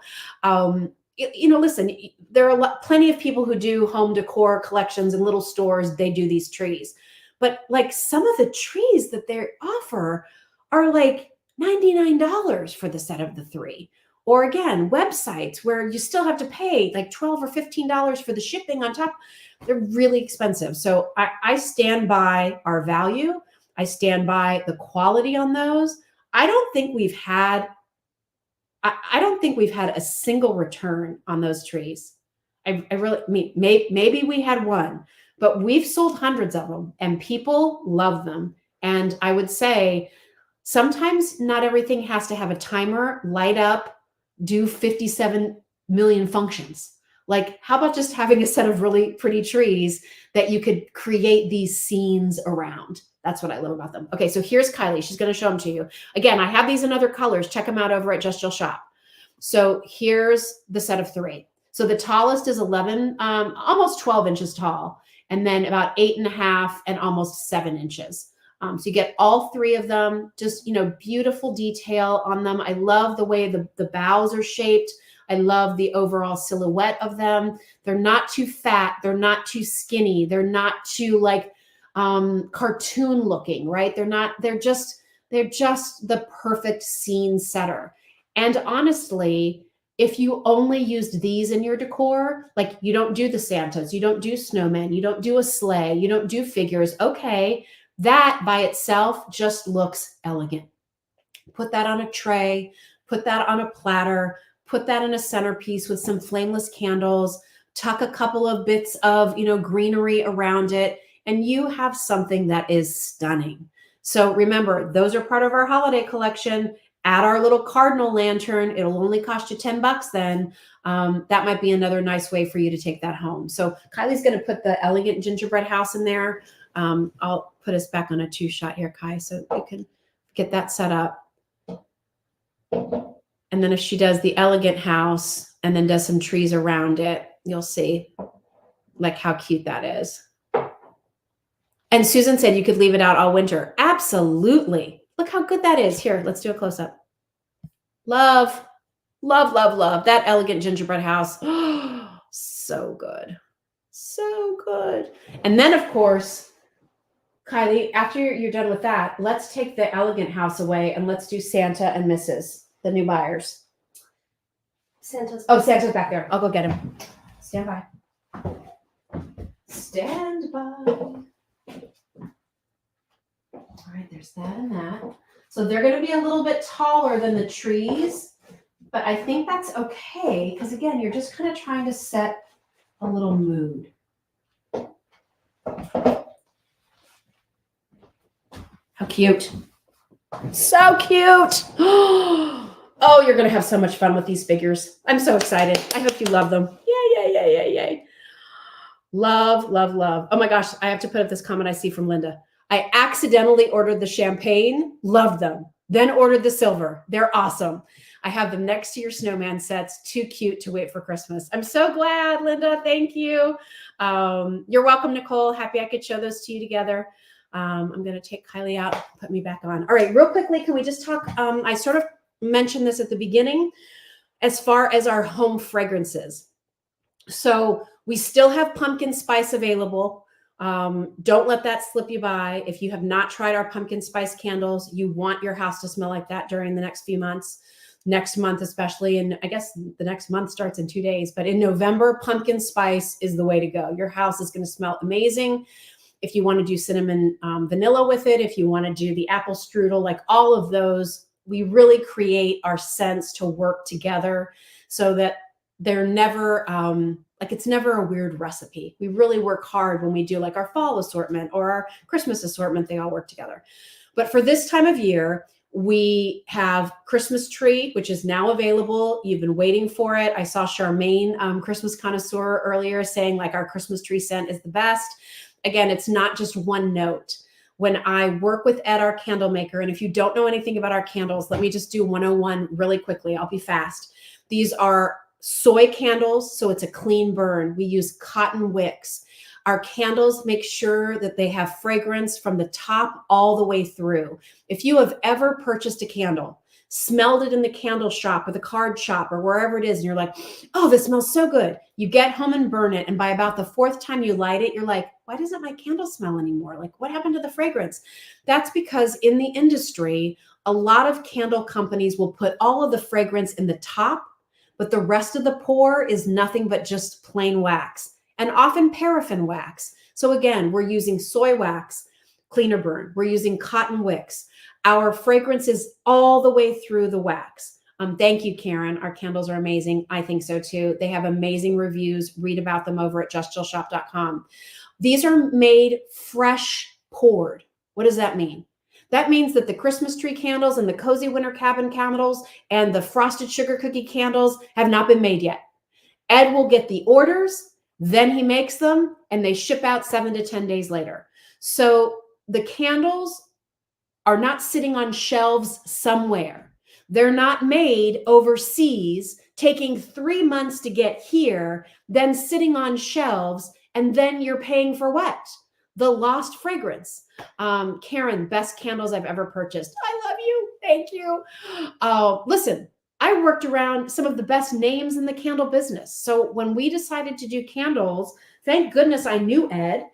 Listen, there are plenty of people who do home decor collections and little stores. They do these trees, but like some of the trees that they offer are like $99 for the set of the 3. Or again, websites where you still have to pay like $12 or $15 for the shipping on top. They're really expensive. So I stand by our value. I stand by the quality on those. I don't think we've had a single return on those trees. I really mean, maybe we had one, but we've sold hundreds of them and people love them. And I would say sometimes not everything has to have a timer, light up, do 57 million functions. Like, how about just having a set of really pretty trees that you could create these scenes around? That's what I love about them. Okay, so here's Kylie. She's going to show them to you. Again, I have these in other colors. Check them out over at Just Jill Shop. So here's the set of 3. So the tallest is 11, almost 12 inches tall, and then about 8.5 and almost 7 inches. So you get all 3 of them, just, beautiful detail on them. I love the way the boughs are shaped. I love the overall silhouette of them. They're not too fat. They're not too skinny. They're not too like cartoon looking, right? They're just the perfect scene setter. And honestly, If you only used these in your decor, like you don't do the Santas, you don't do snowmen, you don't do a sleigh, you don't do figures, okay, that by itself just looks elegant. Put that on a tray, put that on a platter, put that in a centerpiece with some flameless candles, tuck a couple of bits of, greenery around it, and you have something that is stunning. So remember, those are part of our holiday collection. Add our little cardinal lantern. It'll only cost you $10 then. That might be another nice way for you to take that home. So Kylie's going to put the elegant gingerbread house in there. I'll put us back on a 2-shot here, Kai, so you can get that set up. And then if she does the elegant house and then does some trees around it, you'll see like how cute that is. And Susan said you could leave it out all winter. Absolutely. Look how good that is. Here, let's do a close-up. Love, love, love, love. That elegant gingerbread house. So good. So good. And then, of course, Kylie, after you're done with that, let's take the elegant house away and let's do Santa and Mrs., the new Byers. Santa's back there. I'll go get him. Stand by. Stand by. All right, there's that and that. So they're going to be a little bit taller than the trees, but I think that's okay because, again, you're just kind of trying to set a little mood. How cute. So cute. Oh, you're going to have so much fun with these figures. I'm so excited. I hope you love them. Yay. Love, love, love. Oh my gosh, I have to put up this comment I see from Linda. I accidentally ordered the champagne, loved them, then ordered the silver. They're awesome. I have them next to your snowman sets. Too cute to wait for Christmas. I'm so glad, Linda. Thank you. You're welcome, Nicole. Happy I could show those to you together. I'm going to take Kylie out, put me back on. All right, real quickly, can we just talk? I sort of mentioned this at the beginning as far as our home fragrances. So we still have pumpkin spice available. Don't let that slip you by. If you have not tried our pumpkin spice candles, you want your house to smell like that during the next few months, next month especially. And I guess the next month starts in 2 days, but in November, pumpkin spice is the way to go. Your house is going to smell amazing. If you want to do cinnamon vanilla with it, if you want to do the apple strudel, like all of those, we really create our scents to work together so that they're never, it's never a weird recipe. We really work hard when we do like our fall assortment or our Christmas assortment, they all work together. But for this time of year, we have Christmas tree, which is now available. You've been waiting for it. I saw Charmaine, Christmas connoisseur earlier saying like our Christmas tree scent is the best. Again, it's not just one note. When I work with Ed, our candle maker, and if you don't know anything about our candles, let me just do 101 really quickly. I'll be fast. These are soy candles, so it's a clean burn. We use cotton wicks. Our candles make sure that they have fragrance from the top all the way through. If you have ever purchased a candle, smelled it in the candle shop or the card shop or wherever it is, and you're like, oh, this smells so good. You get home and burn it. And by about the 4th time you light it, you're like, why doesn't my candle smell anymore? Like, what happened to the fragrance? That's because in the industry, a lot of candle companies will put all of the fragrance in the top, but the rest of the pour is nothing but just plain wax and often paraffin wax. So again, we're using soy wax, cleaner burn. We're using cotton wicks. Our fragrance is all the way through the wax. Thank you, Karen. Our candles are amazing. I think so too. They have amazing reviews. Read about them over at justjillshop.com. These are made fresh poured. What does that mean? That means that the Christmas tree candles and the cozy winter cabin candles and the frosted sugar cookie candles have not been made yet. Ed will get the orders, then he makes them, and they ship out 7 to 10 days later. So the candles are not sitting on shelves somewhere. They're not made overseas, taking 3 months to get here, then sitting on shelves, and then you're paying for what? The lost fragrance. Karen, best candles I've ever purchased. I love you. Thank you. Listen, I worked around some of the best names in the candle business. So when we decided to do candles, thank goodness I knew Ed.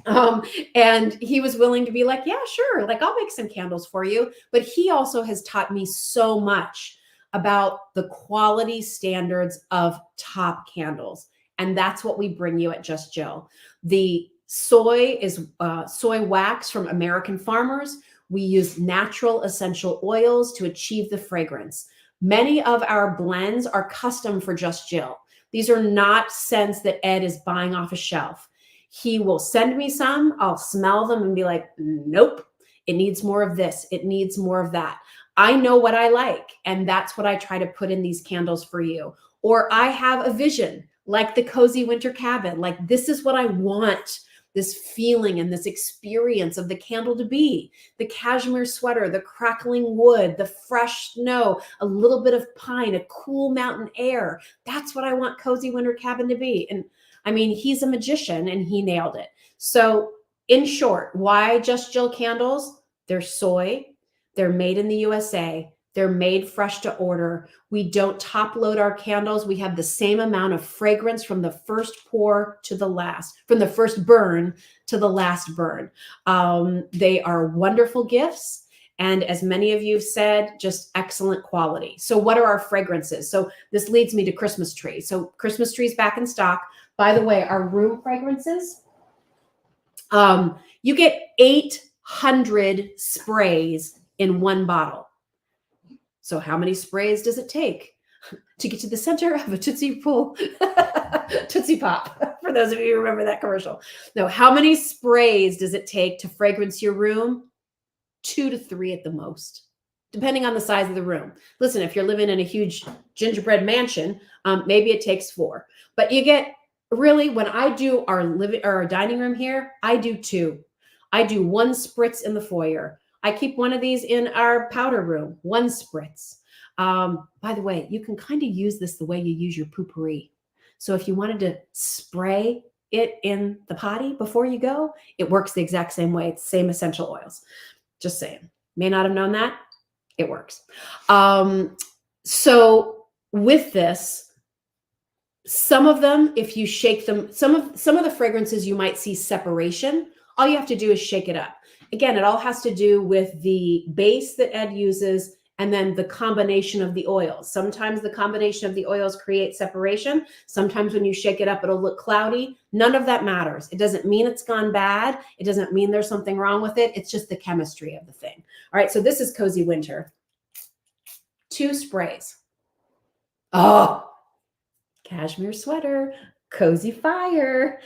And he was willing to be like, yeah, sure. Like I'll make some candles for you. But he also has taught me so much about the quality standards of top candles. And that's what we bring you at Just Jill. The soy is soy wax from American farmers. We use natural essential oils to achieve the fragrance. Many of our blends are custom for Just Jill. These are not scents that Ed is buying off a shelf. He will send me some, I'll smell them and be like, nope, it needs more of this. It needs more of that. I know what I like, and that's what I try to put in these candles for you. Or I have a vision, like the cozy winter cabin. Like, this is what I want this feeling and this experience of the candle to be. The cashmere sweater, the crackling wood, the fresh snow, a little bit of pine, a cool mountain air. That's what I want cozy winter cabin to be. And I mean, he's a magician and he nailed it. So in short, why Just Jill candles? They're soy. They're made in the USA. They're made fresh to order. We don't top load our candles. We have the same amount of fragrance from the first pour to the last, from the first burn to the last burn. They are wonderful gifts. And as many of you have said, just excellent quality. So what are our fragrances? So this leads me to Christmas tree. So Christmas tree is back in stock. By the way, our room fragrances, you get 800 sprays in one bottle. So how many sprays does it take to get to the center of a Tootsie Tootsie Pop? For those of you who remember that commercial. No, how many sprays does it take to fragrance your room? 2 to 3 at the most, depending on the size of the room. Listen, if you're living in a huge gingerbread mansion, maybe it takes 4. But you get, really, when I do our dining room here, I do 2. I do 1 spritz in the foyer. I keep one of these in our powder room, 1 spritz. By the way, you can kind of use this the way you use your poopery. So if you wanted to spray it in the potty before you go, it works the exact same way. It's the same essential oils. Just saying. May not have known that. It works. So with this, some of them, if you shake them, some of the fragrances you might see separation. All you have to do is shake it up. Again, it all has to do with the base that Ed uses and then the combination of the oils. Sometimes the combination of the oils create separation. Sometimes when you shake it up, it'll look cloudy. None of that matters. It doesn't mean it's gone bad. It doesn't mean there's something wrong with it. It's just the chemistry of the thing. All right, so this is Cozy Winter. 2 sprays. Oh, cashmere sweater, cozy fire,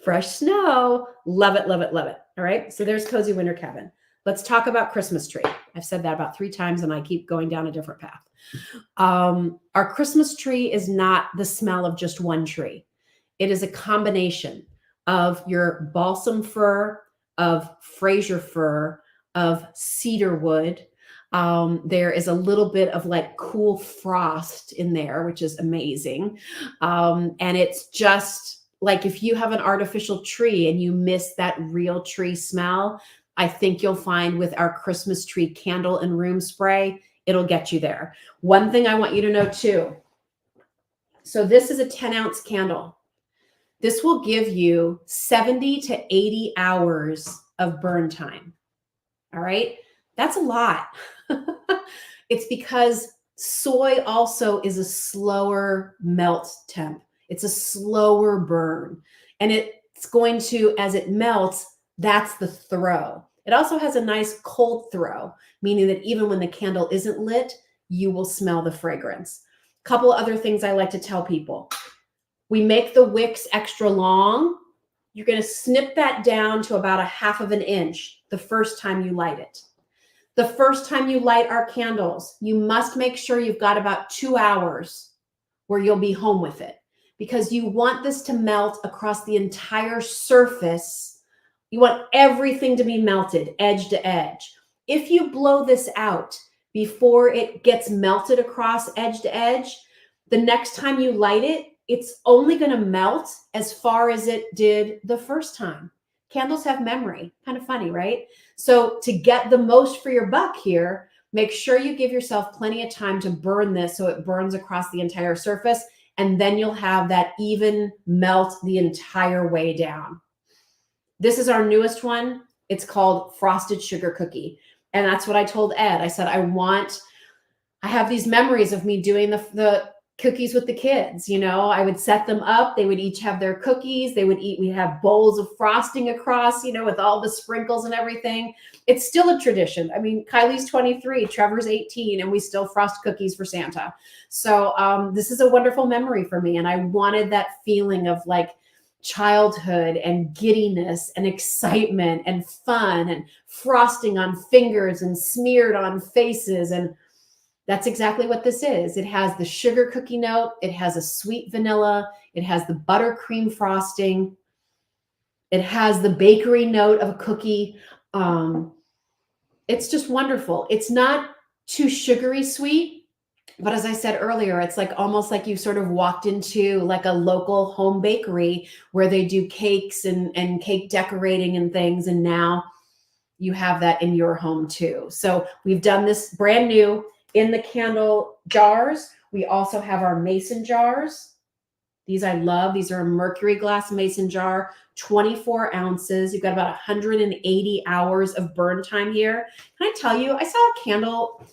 fresh snow. Love it, love it, love it. All right, so there's Cozy Winter Cabin. Let's talk about Christmas tree. I've said that about 3 times and I keep going down a different path. Our Christmas tree is not the smell of just one tree. It is a combination of your balsam fir, of Fraser fir, of cedar wood. There is a little bit of like cool frost in there, which is amazing. And it's just like, if you have an artificial tree and you miss that real tree smell, I think you'll find with our Christmas tree candle and room spray, it'll get you there. One thing I want you to know too. So this is a 10-ounce candle. This will give you 70 to 80 hours of burn time. All right. That's a lot. It's because soy also is a slower melt temp. It's a slower burn. And it's going to, as it melts, that's the throw. It also has a nice cold throw, meaning that even when the candle isn't lit, you will smell the fragrance. A couple other things I like to tell people. We make the wicks extra long. You're going to snip that down to about 1/2 inch the first time you light it. The first time you light our candles, you must make sure you've got about 2 hours where you'll be home with it, because you want this to melt across the entire surface. You want everything to be melted edge to edge. If you blow this out before it gets melted across edge to edge, the next time you light it, it's only going to melt as far as it did the first time. Candles have memory. Kind of funny, right? So to get the most for your buck here, make sure you give yourself plenty of time to burn this so it burns across the entire surface, and then you'll have that even melt the entire way down. This is our newest one. It's called Frosted Sugar Cookie. And that's what I told Ed. I said, I want I have these memories of me doing the cookies with the kids. You know, I would set them up. They would each have their cookies. They would eat. We'd have bowls of frosting across, you know, with all the sprinkles and everything. It's still a tradition. I mean, Kylie's 23, Trevor's 18, and we still frost cookies for Santa. So this is a wonderful memory for me. And I wanted that feeling of like childhood and giddiness and excitement and fun and frosting on fingers and smeared on faces. And that's exactly what this is. It has the sugar cookie note. It has a sweet vanilla. It has the buttercream frosting. It has the bakery note of a cookie. It's just wonderful. It's not too sugary sweet, but as I said earlier, it's like almost like you sort of walked into like a local home bakery where they do cakes and cake decorating and things. And now you have that in your home too. So we've done this brand new in the candle jars. We also have our mason jars. These I love. These are a mercury glass mason jar, 24 ounces. You've got about 180 hours of burn time here. Can I tell you, I saw a candle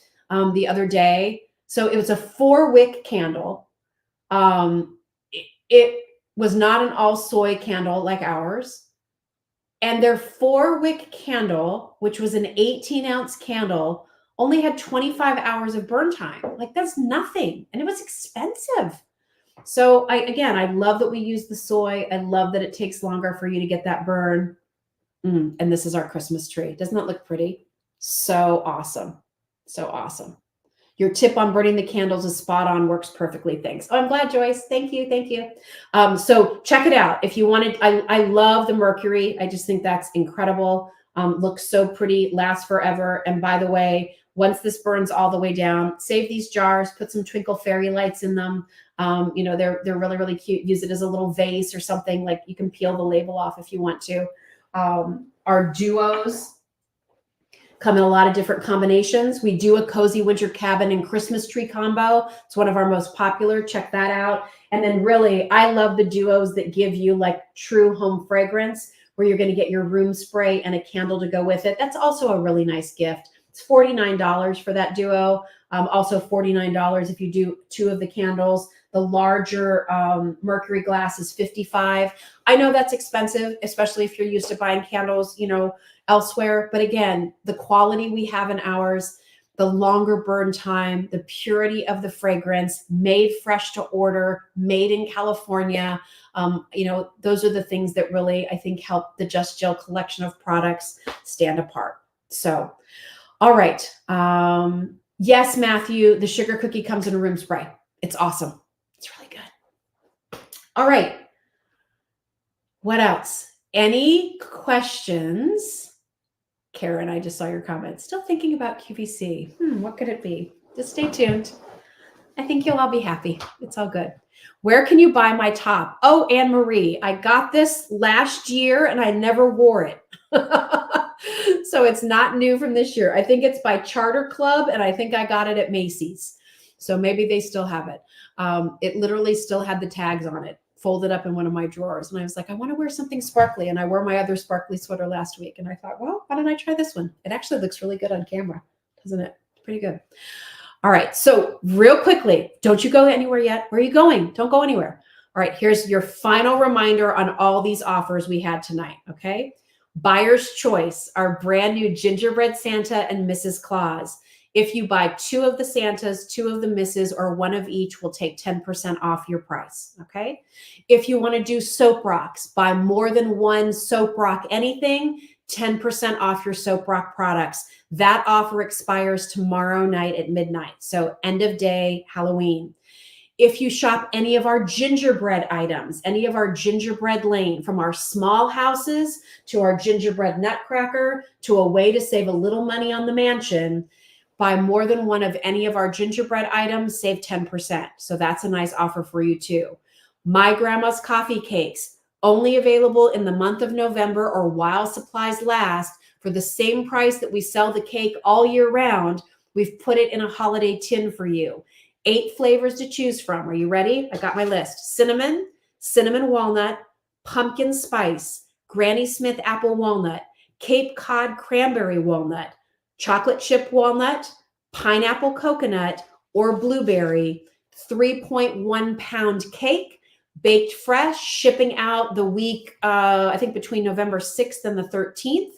the other day. So it was a 4-wick candle. It was not an all soy candle like ours. And their 4-wick candle, which was an 18-ounce candle, only had 25 hours of burn time. Like that's nothing. And it was expensive. So I love that we use the soy. I love that it takes longer for you to get that burn. And this is our Christmas tree. Doesn't that look pretty? So awesome. So awesome. Your tip on burning the candles is spot on, works perfectly. Thanks. Oh, I'm glad, Joyce. Thank you. Thank you. So check it out. If you wanted, I love the mercury. I just think that's incredible. Looks so pretty, lasts forever. And by the way, once this burns all the way down, save these jars, put some twinkle fairy lights in them. You know, they're really, really cute. Use it as a little vase or something. Like you can peel the label off if you want to. Our duos come in a lot of different combinations. We do a cozy winter cabin and Christmas tree combo. It's one of our most popular. Check that out. And then really, I love the duos that give you like true home fragrance, where you're going to get your room spray and a candle to go with it. That's also a really nice gift. It's $49 for that duo. Also $49 if you do 2 of the candles. The larger mercury glass is $55. I know that's expensive, especially if you're used to buying candles, you know, elsewhere. But again, the quality we have in ours, the longer burn time, the purity of the fragrance, made fresh to order, made in California. You know, those are the things that really, I think, help the Just Jill collection of products stand apart. So, all right. Yes, Matthew, the sugar cookie comes in a room spray. It's awesome. It's really good. All right. What else? Any questions? Karen, I just saw your comment. Still thinking about QVC. What could it be? Just stay tuned. I think you'll all be happy. It's all good. Where can you buy my top? Oh, Anne Marie, I got this last year and I never wore it. So it's not new from this year. I think it's by Charter Club and I think I got it at Macy's. So maybe they still have it. It literally still had the tags on it, folded up in one of my drawers. And I was like, I want to wear something sparkly. And I wore my other sparkly sweater last week. And I thought, well, why don't I try this one? It actually looks really good on camera, doesn't it? Pretty good. All right. So real quickly, don't you go anywhere yet. Where are you going? Don't go anywhere. All right. Here's your final reminder on all these offers we had tonight. Okay. Byers Choice, our brand new gingerbread Santa and Mrs. Claus. If you buy 2 of the Santas, 2 of the Misses, or 1 of each, we'll take 10% off your price, okay? If you want to do soap rocks, buy more than 1 soap rock anything, 10% off your soap rock products. That offer expires tomorrow night at midnight, so end of day, Halloween. If you shop any of our gingerbread items, any of our gingerbread lane, from our small houses to our gingerbread nutcracker to a way to save a little money on the mansion, buy more than 1 of any of our gingerbread items, save 10%. So that's a nice offer for you too. My Grandma's Coffee Cakes, only available in the month of November or while supplies last, for the same price that we sell the cake all year round. We've put it in a holiday tin for you. 8 flavors to choose from. Are you ready? I got my list. Cinnamon, cinnamon walnut, pumpkin spice, Granny Smith apple walnut, Cape Cod cranberry walnut, chocolate chip walnut, pineapple coconut, or blueberry, 3.1 pound cake, baked fresh, shipping out the week, I think between November 6th and the 13th.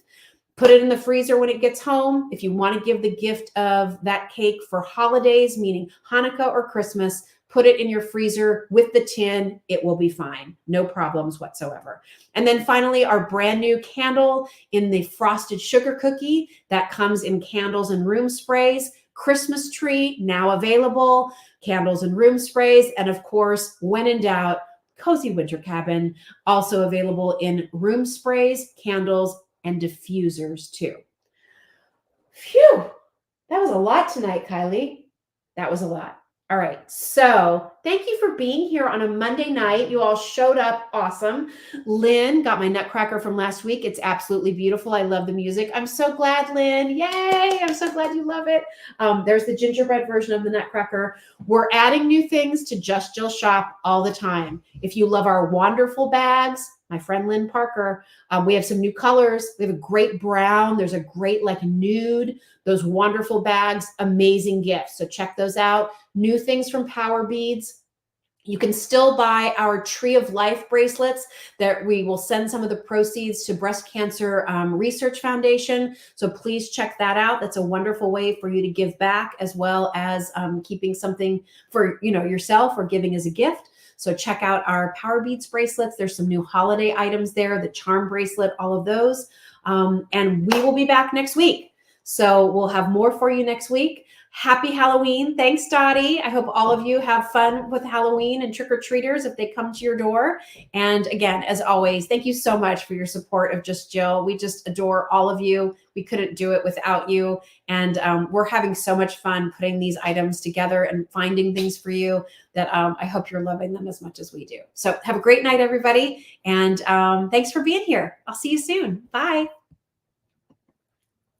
Put it in the freezer when it gets home. If you want to give the gift of that cake for holidays, meaning Hanukkah or Christmas, put it in your freezer with the tin. It will be fine. No problems whatsoever. And then finally, our brand new candle in the frosted sugar cookie that comes in candles and room sprays. Christmas tree now available, candles and room sprays. And of course, when in doubt, cozy winter cabin, also available in room sprays, candles, and diffusers too. Phew, that was a lot tonight, Kylie. That was a lot. All right, so thank you for being here on a Monday night. You all showed up awesome. Lynn got my nutcracker from last week. It's absolutely beautiful. I love the music. I'm so glad, Lynn. Yay, I'm so glad you love it. There's the gingerbread version of the nutcracker. We're adding new things to Just Jill Shop all the time. If you love our wonderful bags, my friend Lynn Parker, we have some new colors. We have a great brown. There's a great like nude, those wonderful bags, amazing gifts. So check those out. New things from Power Beads. You can still buy our Tree of Life bracelets that we will send some of the proceeds to Breast Cancer Research Foundation. So please check that out. That's a wonderful way for you to give back, as well as keeping something for yourself or giving as a gift. So check out our Power Beads bracelets. There's some new holiday items there, the charm bracelet, all of those. And we will be back next week. So we'll have more for you next week. Happy Halloween. Thanks, Dottie. I hope all of you have fun with Halloween and trick-or-treaters if they come to your door. And again, as always, thank you so much for your support of Just Jill. We just adore all of you. We couldn't do it without you. And we're having so much fun putting these items together and finding things for you that I hope you're loving them as much as we do. So have a great night, everybody. And thanks for being here. I'll see you soon. Bye.